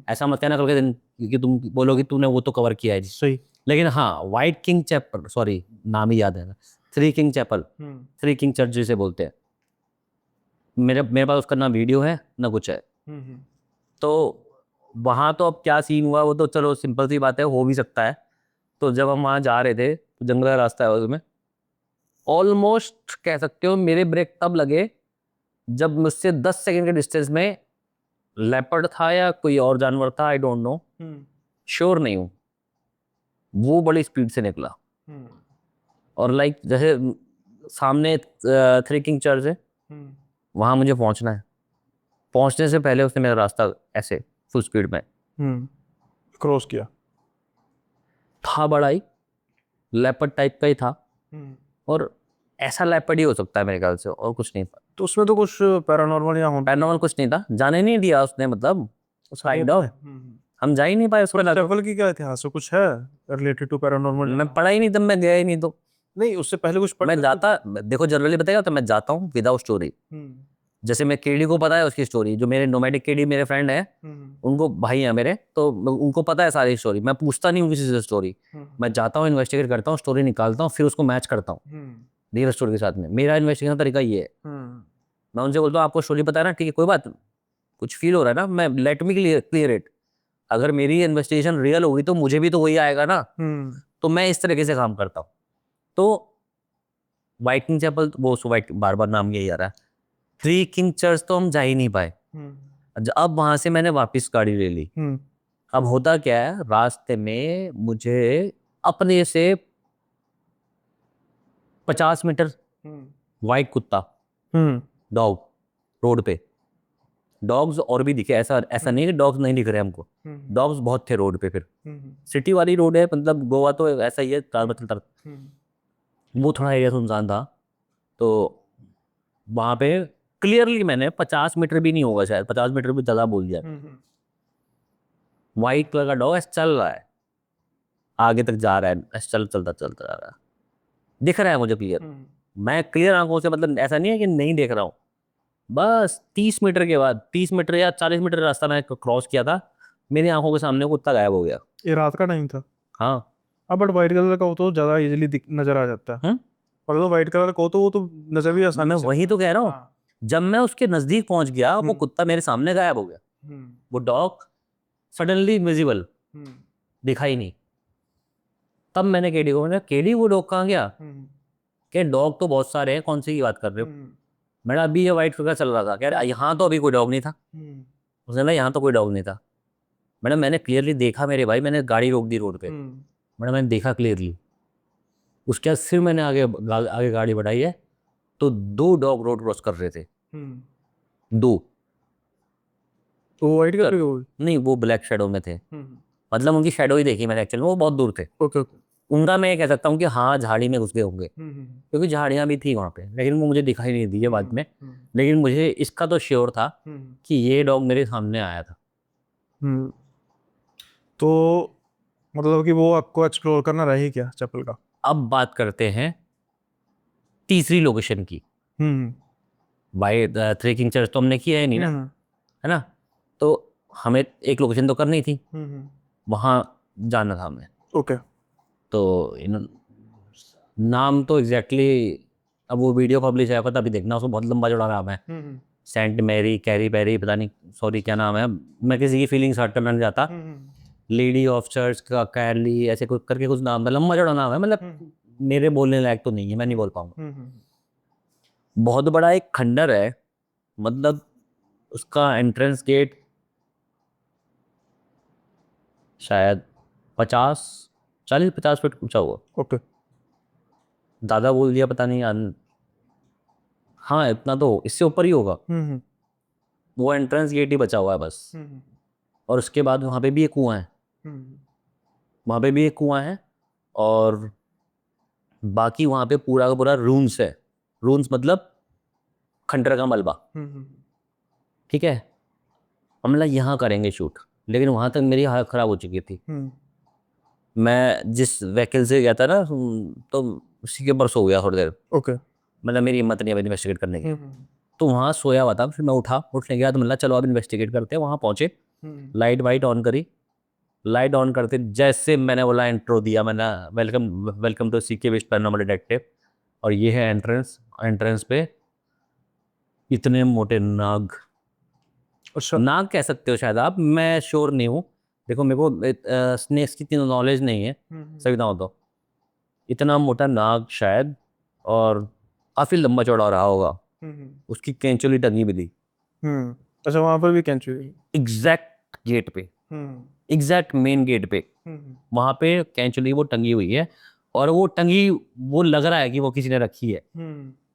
ऐसा मत कहना कल के दिन कि तुम बोलोगे तूने वो तो कवर किया है जी। सही। लेकिन हाँ, वाइट किंग चैपल, सॉरी नाम ही याद है, three king chapel, three king church जिसे बोलते हैं, मेरे पास उसका ना वीडियो है ना कुछ है। तो वहाँ तो अब क्या सीन हुआ वो तो चलो सिंपल सी बात है, हो भी सकता है। तो जब हम वहाँ जा रहे थे तो जंगल का रास्ता है उसमें, ऑलमोस्ट कह सकते हो मेरे ब्रेक तब लगे जब मुझसे 10 सेकंड के डिस्टेंस में लेपर्ड था या कोई और जानवर था, आई डोंट नो, श्योर नहीं हूँ, वो बड़ी स्पीड से निकला। और लाइक जैसे सामने थ्री किंग चर्च है, वहां मुझे पहुंचना है, पहुंचने से पहले उसने मेरा रास्ता ऐसे फुल स्पीड में क्रॉस किया। था, बड़ा ही लेपर्ड टाइप का ही था, और ऐसा लेपर्ड ही हो सकता है मेरे ख्याल से, और कुछ नहीं था। तो उसमें तो कुछ पैरानॉर्मल या पैरानॉर्मल कुछ नहीं था, जाने नहीं दिया उसने, मतलब काइंड ऑफ हम जा ही नहीं पाए उसमें। ट्रैवल की क्या इतिहास है, कुछ है रिलेटेड टू पैरानॉर्मल? मैं पढ़ा ही नहीं, तब मैं गया ही नहीं। तो नहीं, उससे पहले कुछ मैं जाता, देखो जनरली बताएगा तो मैं जाता हूँ विदाउट स्टोरी। जैसे मैं केडी को पता है उसकी स्टोरी, जो मेरे नोमैडिक केडी मेरे फ्रेंड है, उनको भाई है मेरे, तो उनको पता है सारी स्टोरी। मैं पूछता नहीं हूँ किसी से स्टोरी, मैं जाता हूँ, इन्वेस्टिगेट करता हूँ, स्टोरी निकालता हूँ, फिर उसको मैच करता हूँ रियल स्टोरी के साथ में। मेरा इन्वेस्टिगेशन तरीका ये है। मैं उनसे बोलता हूँ आपको स्टोरी पता है ना, ठीक है कोई बात, कुछ फील हो रहा है ना, मैं लेट मी क्लियर इट। अगर मेरी इन्वेस्टिगेशन रियल होगी तो मुझे भी तो वही आएगा ना। तो मैं इस तरीके से काम करता हूँ। तो व्हाइट किंग चैपल, वो व्हाइट, बार बार नाम यही आ रहा है, थ्री किंग चर्च तो हम जा ही नहीं पाए। अब वहां से मैंने वापस गाड़ी ले ली। अब होता क्या है, रास्ते में मुझे अपने से 50 मीटर व्हाइट कुत्ता, डॉग, रोड पे डॉग्स और भी दिखे, ऐसा नहीं कि डॉग्स नहीं दिख रहे हमको, डॉग्स बहुत थे रोड पे। फिर सिटी वाली रोड है, मतलब गोवा तो ऐसा ही है, वो थोड़ा एरिया सुनसान था। तो वहां पे क्लियरली मैंने 50 मीटर भी नहीं होगा, शायद 50 मीटर भी ज़्यादा बोल दिया, व्हाइट कलर का डॉग ऐसे चल रहा है, आगे तक जा रहा है, ऐसे चलता चलता जा रहा है, दिख रहा है मुझे क्लियर। मैं क्लियर आंखों से, मतलब ऐसा नहीं है कि नहीं देख रहा हूँ। बस 30 मीटर के बाद, 30 मीटर या 40 मीटर रास्ता मैं क्रॉस किया था, मेरी आंखों के सामने कुत्ता गायब हो गया। ये रात का टाइम था? हाँ। अब बट व्हाइट कलर का हो तो ज्यादा इजीली नजर आ जाता है। और तो व्हाइट कलर का हो तो वो तो नजर भी आसानी मैं से। वही तो कह रहा हूँ। हाँ। जब मैं उसके नजदीक पहुंच गया, वो कुत्ता मेरे सामने गायब हो गया, वो डॉग सडनली इनविजिबल, दिखाई नहीं। तब मैंने केडी को बोला, केडी वो डॉग कहाँ गया? क्या डॉग तो बहुत सारे हैं, कौन सी की बात कर रहे हो? मैंने अभी ये व्हाइट फिगर चल रहा था, कह रहा यहाँ तो अभी कोई डॉग नहीं था। उसने बोला यहाँ तो कोई डॉग नहीं था। मैंने क्लियरली देखा मेरे भाई, मैंने गाड़ी रोक दी रोड पे, मैंने देखा क्लियरली। उसके बाद फिर मैंने आगे गाड़ी बढ़ाई है, तो 2 डॉग रोड क्रॉस कर रहे थे, 2। तो व्हाइट कलर के नहीं, वो ब्लैक शेडो में थे, मतलब उनकी शेडो ही देखी मैंने एक्चुअली, वो बहुत दूर थे। Okay okay. उनका मैं ये कह सकता हूँ कि हाँ झाड़ी में घुस गए होंगे, क्योंकि झाड़ियाँ भी थी वहाँ पे, लेकिन वो मुझे दिखाई नहीं दी है बाद में। लेकिन मुझे इसका तो श्योर था कि ये डॉग मेरे सामने आया था। तो मतलब कि वो आपको एक्सप्लोर करना रही क्या चप्पल का? अब बात करते हैं तीसरी लोकेशन की। भाई थ्री किंग चर्च तो हमने किया है नहीं ना, है ना? तो हमें एक लोकेशन तो करनी थी, वहाँ जाना था हमें। ओके। तो नाम तो एग्जैक्टली अब वो वीडियो पब्लिश है, पता, अभी देखना, उसको बहुत लंबा चौड़ा नाम है, सेंट मैरी कैरी पैरी, पता नहीं, सॉरी क्या नाम है, मैं किसी की फीलिंग्स हर्ट करना नहीं चाहता। लेडी ऑफ चर्च का कैरली, ऐसे कुछ करके कुछ नाम था, लंबा चौड़ा नाम है, मतलब मेरे बोलने लायक तो नहीं है, मैं नहीं बोल पाऊंगा। बहुत बड़ा एक खंडर है, मतलब उसका एंट्रेंस गेट शायद 40-50 फीट ऊंचा हुआ। ओके। दादा बोल दिया, पता नहीं हाँ इतना तो, इससे ऊपर ही होगा। वो एंट्रेंस गेट ही बचा हुआ है बस। और उसके बाद वहाँ पे भी एक कुआं है, वहाँ पे भी एक कुआं है, और बाकी वहाँ पे पूरा का पूरा रून्स है। रून्स मतलब खंडर का मलबा। ठीक है, हम लोग यहाँ करेंगे शूट, लेकिन वहाँ तक मेरी हालत ख़राब हो चुकी थी। मैं जिस व्हीकल से गया था ना, तो उसी के ऊपर सो गया थोड़ी देर। ओके। मतलब मेरी हिम्मत नहीं है इन्वेस्टिगेट करने की। तो वहाँ सोया हुआ था। फिर मैं उठने के बाद मतलब चलो अब इन्वेस्टिगेट करते हैं। वहाँ पहुंचे, लाइट वाइट ऑन करी। लाइट ऑन करते जैसे मैंने बोला, इंट्रो दिया मैंने, वेलकम वेलकम टू सीके विस्ट पैरानॉर्मल डिटेक्टिव, और ये है एंट्रेंस। एंट्रेंस पे इतने मोटे नाग, अच्छा। नाग कह सकते हो शायद आप, मैं श्योर नहीं हूँ। देखो मेरे को स्नेक्स की इतनी नॉलेज नहीं है, सही बताऊँ तो। इतना मोटा नाग शायद, और काफी लंबा चौड़ा रहा होगा। उसकी कैंचुली टंगी भी थी अच्छा, वहां पर भी कैंचुरी। एग्जैक्ट गेट पे, एग्जैक्ट मेन गेट पे, वहां पे कैंचुली वो टंगी हुई है। और वो टंगी, वो लग रहा है कि वो किसी ने रखी है,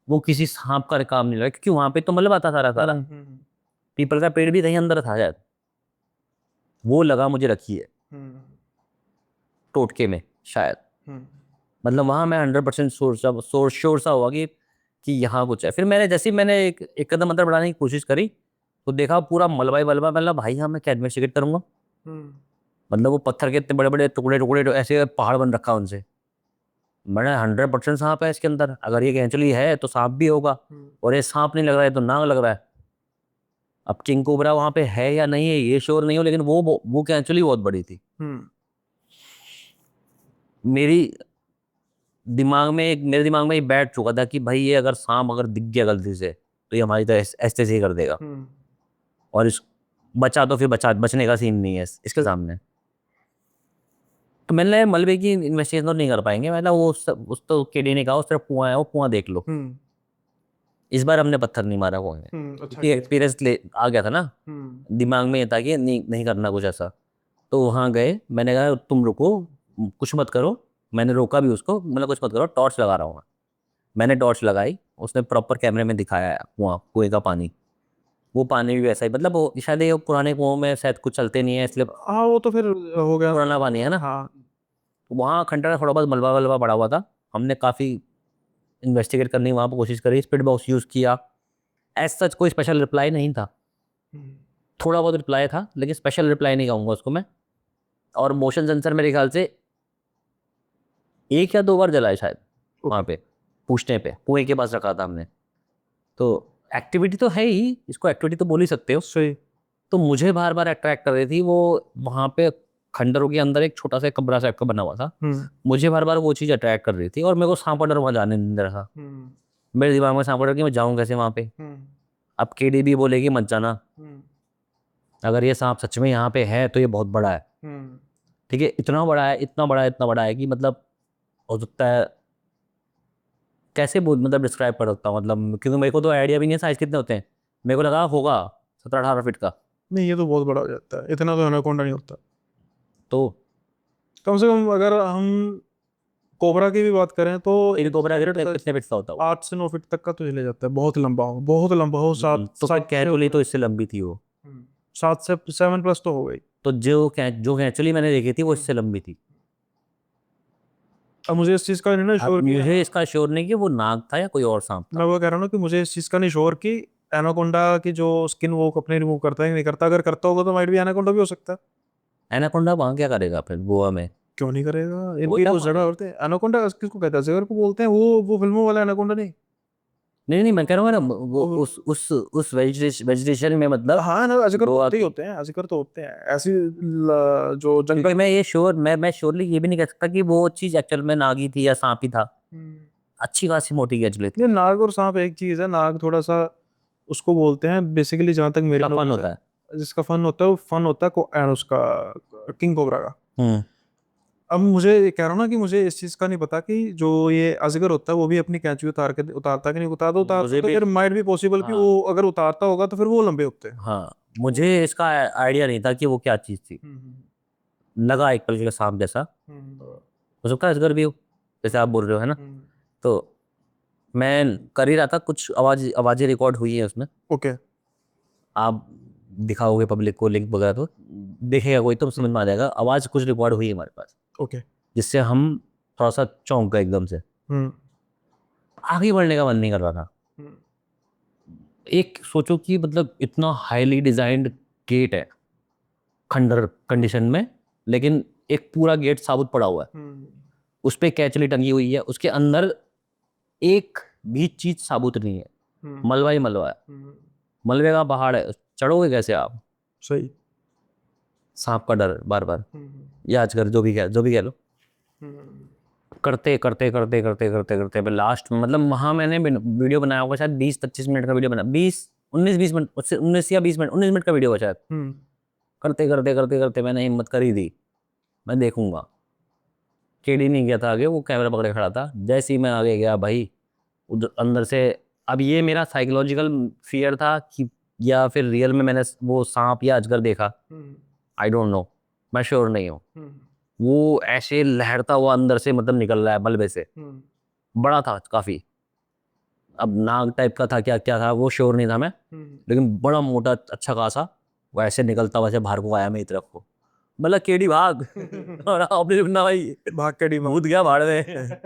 वो किसी सांप का काम नहीं लगा, क्योंकि वहां पे तो मलबा था सारा सारा। पीपल का पेड़ भी कहीं अंदर था शायद, वो लगा मुझे रखी है टोटके में शायद। मतलब वहां मैं 100% श्योर सा हुआ कि यहाँ कुछ है। फिर जैसे ही मैंने एक कदम अंदर बढ़ाने की कोशिश करी, तो देखा पूरा मलबा ही मलबा। मतलब भाई हाँ, मैं क्या इन्वेस्टिगेट करूंगा। मतलब वो पत्थर के इतने बड़े बड़े टुकड़े टुकड़े ऐसे पहाड़ बन रखा उनसे। मैंने 100% सांप है इसके अंदर, अगर ये कैंचुली है तो सांप भी होगा, और ये सांप नहीं लग रहा है तो नाग लग रहा है। अब किंग कोबरा वहां पे है या नहीं है ये श्योर नहीं हो, लेकिन वो कैंचुली बहुत बड़ी थी। मेरे दिमाग में ये बैठ चुका था कि भाई ये अगर सांप अगर दिख गया गलती से, तो ये हमारी तो ऐसे ही कर देगा। और इस बचा तो फिर बचने का सीन नहीं है इसके सामने। तो मैंने मलबे की इन्वेस्टिगेशन तो नहीं कर पाएंगे, मतलब वो उस तो केडी ने कहा उस तरफ कुआं है, वो कुआं देख लो। इस बार हमने पत्थर नहीं मारा कुएं में, अच्छा। क्योंकि एक्सपीरियंस आ गया था ना दिमाग में, ये था कि नहीं करना कुछ ऐसा। तो वहाँ गए, मैंने कहा तुम रुको, कुछ मत करो। मैंने रोका भी उसको, मतलब कुछ मत करो, टॉर्च लगा रहा हूँ मैं। मैंने टॉर्च लगाई, उसने प्रॉपर कैमरे में दिखाया है कुएं का पानी। वो पानी भी वैसा ही, मतलब वो शायद ये पुराने कुओं में शायद कुछ चलते नहीं है, इसलिए हाँ, वो तो फिर हो गया। पुराना पानी है ना। हाँ। वहाँ खंडर थोड़ा बहुत मलबा वलबा पड़ा हुआ था। हमने काफ़ी इन्वेस्टिगेट करने की वहाँ पर कोशिश करी, स्पीड बॉक्स यूज़ किया। एज सच कोई स्पेशल रिप्लाई नहीं था, थोड़ा बहुत रिप्लाई था, लेकिन स्पेशल रिप्लाई नहीं कहूँगा उसको मैं। और मोशन सेंसर मेरे ख्याल से 1 या 2 बार जला है शायद वहाँ पे, पूछने पे कुएं के पास रखा था हमने। तो एक्टिविटी तो है ही, इसको एक्टिविटी तो बोल ही सकते हो। सही। तो मुझे बार बार अट्रैक्ट कर रही थी वो। वहाँ पे खंडरों के अंदर एक छोटा सा कमरा टाइप का बना हुआ था, मुझे बार बार वो चीज़ अट्रैक्ट कर रही थी, और मेरे को सांप का डर वहाँ जाने नहीं दे रहा था। मेरे दिमाग में सांप का डर कि मैं जाऊँ कैसे वहाँ पे। अब केडी भी बोलेगी मत जाना, अगर ये सांप सच में यहाँ पे है तो ये बहुत बड़ा है। ठीक है, इतना बड़ा है, इतना बड़ा है, इतना बड़ा है कि मतलब हो सकता है, कैसे बोल मतलब डिस्क्राइब कर सकता हूँ, मतलब क्योंकि मेरे को तो आइडिया भी नहीं है साइज कितने होते हैं। मेरे को लगा होगा 17-18 फीट का। नहीं, ये तो बहुत बड़ा हो जाता है, इतना तो एनाकोंडा नहीं होता। तो कम से कम अगर हम कोबरा की भी बात करें तो एक कोबरा कितने फीट का होता है 8 से 9 फीट तक का तो चले जाता है, बहुत लंबा हो, बहुत लंबा हो। तो फिर कैचुली तो इससे लंबी थी वो। 7 से 7 प्लस तो हो गई। तो जो कैचुली मैंने देखी थी वो इससे लंबी थी। अब मुझे इस चीज़ का नहीं ना अब श्योर कि मुझे इसका श्योर नहीं कि वो नाग था या कोई और सांप था। मैं वो कह रहा हूँ ना कि मुझे इस चीज़ का नहीं श्योर कि एनाकोंडा की जो स्किन वो अपने रिमूव करता है कि नहीं करता। अगर करता होगा तो माइट भी एनाकोंडा भी हो सकता है। एनाकोंडा वहां क्या करेगा फिर गोवा में। क्यों नहीं करेगा, वो इनकी क्या तो जड़ा होते हैं। एनाकोंडा किसको कहते हैं, अजगर को बोलते हैं। वो फिल्मों वाला एनाकोंडा नहीं। नहीं नहीं, मैं कह रहा हूँ ना वो वो- उस वेजिटेशन में, मतलब हाँ ना, अजगर तो गोवा। होते ही होते हैं, अजगर तो होते हैं ऐसी जो जंगल। क्योंकि मैं श्योरली ये भी नहीं कह सकता कि वो चीज एक्चुअल में नागी थी या सांप ही था। अच्छी खासी मोटी कैचुली थी। ये नाग और सांप एक चीज है। नाग थोड़ा सा उसको बोलते हैं बेसिकली, जहां तक मेरे उसका फन नॉलेज होता है। है। जिसका फन होता है वो फन होता है and उसका किंग कोबरा का। हम्म। अब मुझे कह रहा हूँ ना कि मुझे इस चीज का नहीं पता कि जो ये अजगर होता है वो भी अपनी कैंची उतारता कि नहीं उतारता। मुझे तो भी, यार माइट भी पॉसिबल कि हाँ वो अगर उतारता होगा तो फिर वो लंबे होते हैं। हाँ, मुझे इसका आइडिया नहीं था कि वो क्या चीज थी। लगा एक पल के सांप जैसा, हो सकता है असगर भी हो, जैसे आप बोल रहे हो, है ना। तो मैं कर ही रहा था, कुछ आवाजें रिकॉर्ड हुई है उसमें। ओके। आप दिखाओगे पब्लिक को लिंक वगैरह तो देखेगा कोई, तो समझ में आ जाएगा। आवाज कुछ रिकॉर्ड हुई है हमारे पास, ओके। जिससे हम थोड़ा सा चौंक गए एकदम से। हम्म। आगे बढ़ने का मन नहीं कर रहा था। एक सोचो कि मतलब इतना हाईली डिजाइंड गेट है खंडर कंडीशन में, लेकिन एक पूरा गेट साबुत पड़ा हुआ है, उस पे कैचली टंगी हुई है, उसके अंदर एक भी चीज साबुत नहीं है। मलबा ही मलबा है, मलबे का पहाड़ है, चढ़ोगे कैसे आप? सही। सांप का डर बार बार, या अजगर, जो भी कह लो। करते करते करते करते करते करते मैं लास्ट में, मतलब वहाँ मैंने वीडियो बनाया होगा शायद 20-25 मिनट का वीडियो बना, 19-20 मिनट, उससे 19 या 20 मिनट, 19 मिनट का वीडियो होगा शायद। करते करते करते करते मैंने हिम्मत कर ही दी, मैं देखूंगा। केडी नहीं गया था आगे, वो कैमरा पकड़े खड़ा था। जैसे ही मैं आगे गया भाई, उधर अंदर से, अब ये मेरा साइकोलॉजिकल फियर था कि, या फिर रियल में मैंने वो सांप या अजगर देखा, आई डोंट नो, मैं श्योर नहीं हूँ। वो ऐसे लहरता हुआ अंदर से मतलब निकल रहा है मलबे से, बड़ा था काफी। अब नाग टाइप का था क्या क्या था वो श्योर नहीं था मैं, लेकिन बड़ा मोटा अच्छा खासा, वो ऐसे निकलता वैसे बाहर को आया मेरी तरफ को, मतलब केडी भाग और आपने रुकना भाई, भाग के डी भूत गया भाड़ में।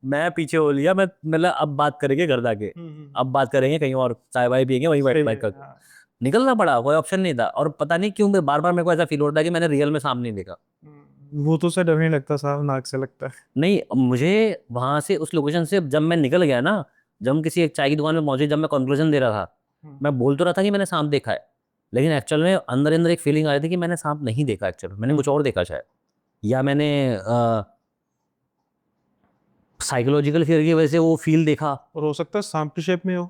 मैं पीछे हो लिया, मैं मतलब अब बात करेंगे घर जाके, अब बात करेंगे कहीं और, चाय वाय पियेंगे वहीं बैठ बैठ कर। निकलना पड़ा, कोई ऑप्शन नहीं था। और पता नहीं क्यों बार बार मेरे को ऐसा फील होता है कि मैंने रियल में सामने नहीं देखा। भूतों से डर नहीं लगता साहब, नाक से लगता है। नहीं, मुझे वहां से उस लोकेशन से जब मैं निकल गया ना, जब हम किसी एक चाय की दुकान में पहुंचे, जब मैं कंक्लूजन दे रहा था, मैं बोल तो रहा था कि मैंने सांप देखा है, लेकिन एक्चुअल में अंदर अंदर एक फीलिंग आ रही थी कि मैंने सांप नहीं देखा, एक्चुअल में मैंने कुछ और देखा शायद, या मैंने साइकोलॉजिकल फियर की वजह से वो फील देखा। और हो सकता है सांप की शेप में हो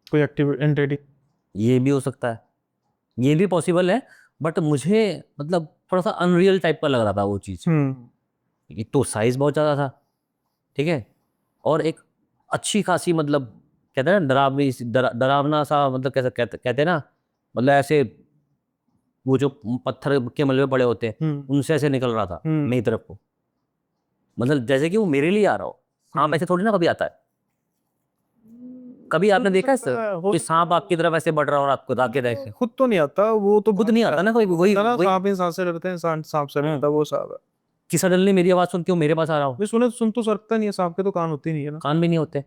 कोई एक्टिव एंटिटी। ये भी हो सकता है, ये भी पॉसिबल है, बट मुझे मतलब थोड़ा सा अनरियल टाइप का लग रहा था वो चीज़। एक तो साइज बहुत ज़्यादा था, ठीक है, और एक अच्छी खासी, मतलब कहते हैं ना डरावनी डरावना सा, मतलब कैसे कहते हैं ना, मतलब ऐसे वो जो पत्थर के मलबे पड़े होते हैं उनसे ऐसे निकल रहा था मेरी तरफ को, मतलब जैसे कि वो मेरे लिए आ रहा हो। सांप ऐसे थोड़ी ना कभी आता है, कभी आपने देखा है सर कि सांप आपकी तरफ ऐसे बढ़ रहा हो और आपको आके देखे? खुद तो नहीं आता, वो तो खुद नहीं आता ना कोई, वही सांप इंसान से डरते हैं, सांप से नहीं आता, वो सांप है। कि सडनली मेरी आवाज सुन के वो मेरे पास आ रहा हो। मैं सुन तो सकता नहीं है, सांप के तो कान होते नहीं है ना। कान भी नहीं होते,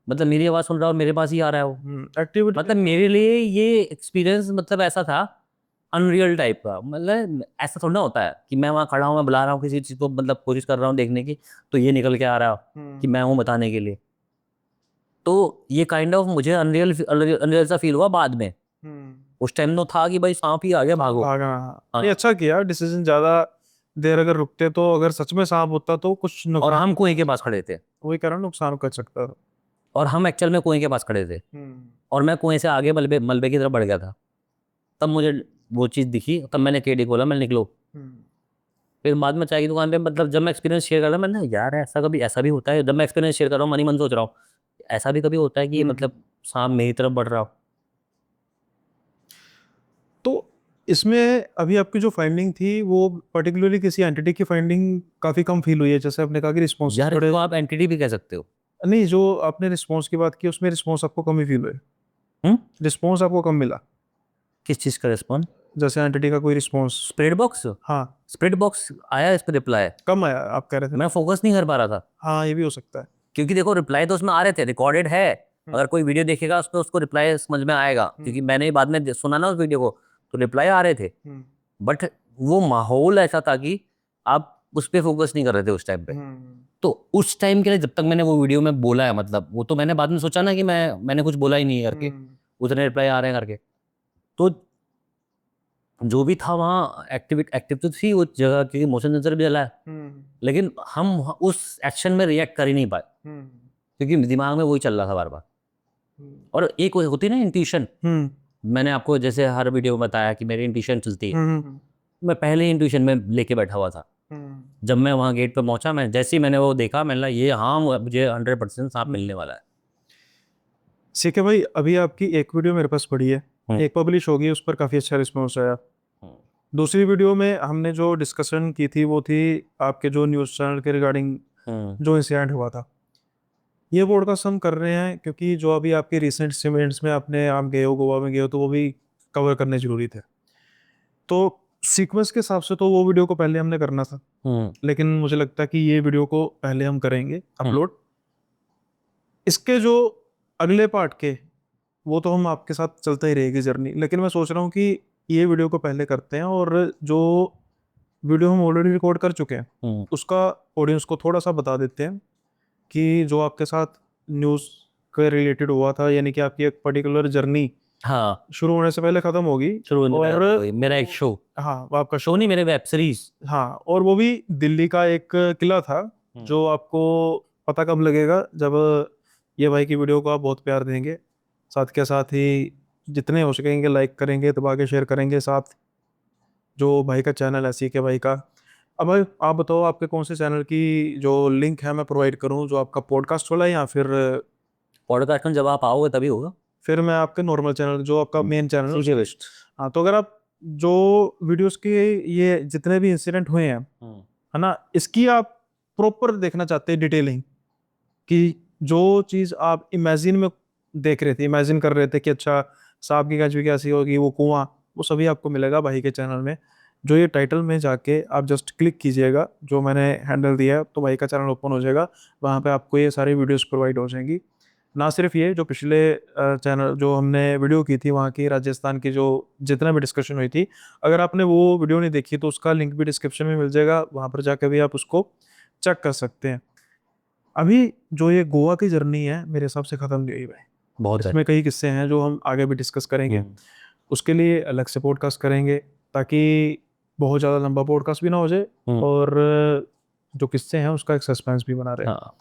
मतलब मेरी आवाज सुन रहा हो, मेरे पास ही आ रहा है वो। एक्टिविटी मतलब मेरे लिए ये एक्सपीरियंस मतलब ऐसा था अनरियल टाइप का, मतलब ऐसा थोड़ा ना होता है कि मैं वहाँ खड़ा हूँ, मैं बुला रहा हूँ किसी चीज़ को, मतलब कोशिश कर रहा हूँ देखने की, तो ये निकल के आ रहा हो कि मैं हूँ बताने के लिए। तो ये काइंड ऑफ मुझे अनरियल अनरियल सा फील हुआ बाद में। उस टाइम तो था कि भाई सांप ही आ गया, भागो। भागा। हाँ। ये अच्छा किया डिसीजन, ज्यादा देर अगर रुकते तो अगर सच में सांप होता तो कुछ और नुकसान, हम कुएं के पास खड़े थे, वही कारण नुकसान कर सकता था। और हम एक्चुअल में कुएं के पास खड़े थे, और मैं कुएं से आगे मलबे मलबे की तरफ बढ़ गया था। तब मुझे वो चीज़ दिखी, तब मैंने केडी खोला, मैं निकलो। फिर बाद में चाय की दुकान पे, मतलब जब मैं एक्सपीरियंस शेयर कर रहा हूँ, मैंने यार ऐसा कभी ऐसा भी होता है, जब मैं एक्सपीरियंस शेयर कर रहा हूँ मन ही मन सोच रहा हूँ ऐसा भी कभी होता है कि मतलब सांप मेरी तरफ बढ़ रहा हो। तो इसमें अभी आपकी जो फाइंडिंग थी वो पर्टिकुलरली किसी एंटिटी की फाइंडिंग काफी कम फील हुई है, जैसे आपने कहा कि रिस्पॉन्स यार थोड़े, इसको आप एंटिटी भी कह सकते हो। नहीं जो आपने रिस्पॉन्स की बात की उसमें रिस्पॉन्स आपको कम ही फील हुए, रिस्पॉन्स आपको कम मिला, किस चीज़ का रिस्पॉन्स? जैसे एंटिटी का कोई रिस्पॉन्स। स्प्रेड बॉक्स, हाँ, स्प्रेड बॉक्स आया, इस पर रिप्लाई कम आया आप कह रहे थे मैं ना। फोकस नहीं कर पा रहा था, हाँ ये भी हो सकता है। क्योंकि देखो रिप्लाई तो उसमें आ रहे थे, रिकॉर्डेड है, अगर कोई वीडियो देखेगा उस पर उसको रिप्लाई समझ में आएगा, क्योंकि मैंने बाद में सुना ना उस वीडियो को, तो रिप्लाई आ रहे थे। बट वो माहौल ऐसा था कि आप उस पर फोकस नहीं कर रहे थे उस टाइम पे। तो उस टाइम के लिए जब तक मैंने वो वीडियो में बोला है, मतलब वो तो मैंने बाद में सोचा ना कि मैंने कुछ बोला ही नहीं है करके, उतने रिप्लाई आ रहे हैं करके, तो जो भी था वहाँ एक्टिव एक्टिव तो थी वो जगह, क्योंकि मोशन सेंसर भी जला है, लेकिन हम उस एक्शन में रिएक्ट कर ही नहीं पाए, क्योंकि दिमाग में वही चल रहा था बार बार। और एक होती है ना इंट्यूशन, मैंने आपको जैसे हर वीडियो में बताया कि मेरी इंट्यूशन चलती है, मैं पहले ही इंट्यूशन में लेके बैठा हुआ था। जब मैं वहाँ गेट पे पहुंचा, मैं जैसे ही मैंने वो देखा, मैंने कहा ये हाँ मुझे 100% सांप मिलने वाला है। सीके भाई, अभी आपकी एक वीडियो मेरे पास पड़ी है, एक पब्लिश होगी, उस पर काफ़ी अच्छा रिस्पॉन्स आया। दूसरी वीडियो में हमने जो डिस्कशन की थी वो थी आपके जो न्यूज़ चैनल के रिगार्डिंग जो इंसिडेंट हुआ था। ये पॉडकास्ट हम कर रहे हैं क्योंकि जो अभी आपके रिसेंट इवेंट्स में आपने आप गए हो, गोवा में गए हो, तो वो भी कवर करने जरूरी थे। तो सीक्वेंस के हिसाब से तो वो वीडियो को पहले हमने करना था, लेकिन मुझे लगता है कि ये वीडियो को पहले हम करेंगे अपलोड। इसके जो अगले पार्ट के वो तो हम आपके साथ चलता ही रहेगी जर्नी, लेकिन मैं सोच रहा हूँ कि ये वीडियो को पहले करते हैं, और जो वीडियो हम ऑलरेडी रिकॉर्ड कर चुके हैं उसका ऑडियंस को थोड़ा सा बता देते हैं कि जो आपके साथ न्यूज़ के रिलेटेड हुआ था, यानी कि आपकी एक पर्टिकुलर जर्नी हाँ, शुरू होने से पहले खत्म होगी। शुरू होने और में मेरा एक शो, हाँ, वो आपका शो नहीं, मेरे वेब सीरीज। हाँ, और वो भी दिल्ली का एक किला था, जो आपको पता कब लगेगा, जब ये भाई की वीडियो को आप बहुत प्यार देंगे, साथ के साथ ही जितने हो सकेंगे लाइक करेंगे, दबा के शेयर करेंगे, साथ जो भाई का चैनल है सीके भाई का। अब भाई आप बताओ, आपके कौन से चैनल की जो लिंक है मैं प्रोवाइड करूं, जो आपका पॉडकास्ट वाला है या पॉडकास्ट में जब आप आओगे तभी होगा। फिर मैं आपके नॉर्मल चैनल, जो आपका मेन चैनल है सीके बेस्ट। हाँ, तो अगर आप जो वीडियोस के ये जितने भी इंसिडेंट हुए हैं, है ना, इसकी आप प्रॉपर देखना चाहते हैं डिटेलिंग, कि जो चीज़ आप इमेजिन में देख रहे थे, इमेजिन कर रहे थे कि अच्छा सांप की कैच भी कैसी होगी, वो कुआं, वो सभी आपको मिलेगा भाई के चैनल में। जो ये टाइटल में जाके आप जस्ट क्लिक कीजिएगा, जो मैंने हैंडल दिया है, तो भाई का चैनल ओपन हो जाएगा, वहाँ पे आपको ये सारी वीडियोस प्रोवाइड हो जाएंगी। ना सिर्फ ये, जो पिछले चैनल जो हमने वीडियो की थी वहाँ की राजस्थान की, जो जितना भी डिस्कशन हुई थी, अगर आपने वो वीडियो नहीं देखी तो उसका लिंक भी डिस्क्रिप्शन में मिल जाएगा, वहाँ पर जाकर भी आप उसको चेक कर सकते हैं। अभी जो ये गोवा की जर्नी है मेरे हिसाब से ख़त्म नहीं हुई भाई, बहुत है। इसमें कई किस्से हैं जो हम आगे भी डिस्कस करेंगे। उसके लिए अलग से पॉडकास्ट करेंगे, ताकि बहुत ज़्यादा लंबा पॉडकास्ट भी ना हो जाए, और जो किस्से हैं उसका एक सस्पेंस भी बना रहे। हाँ,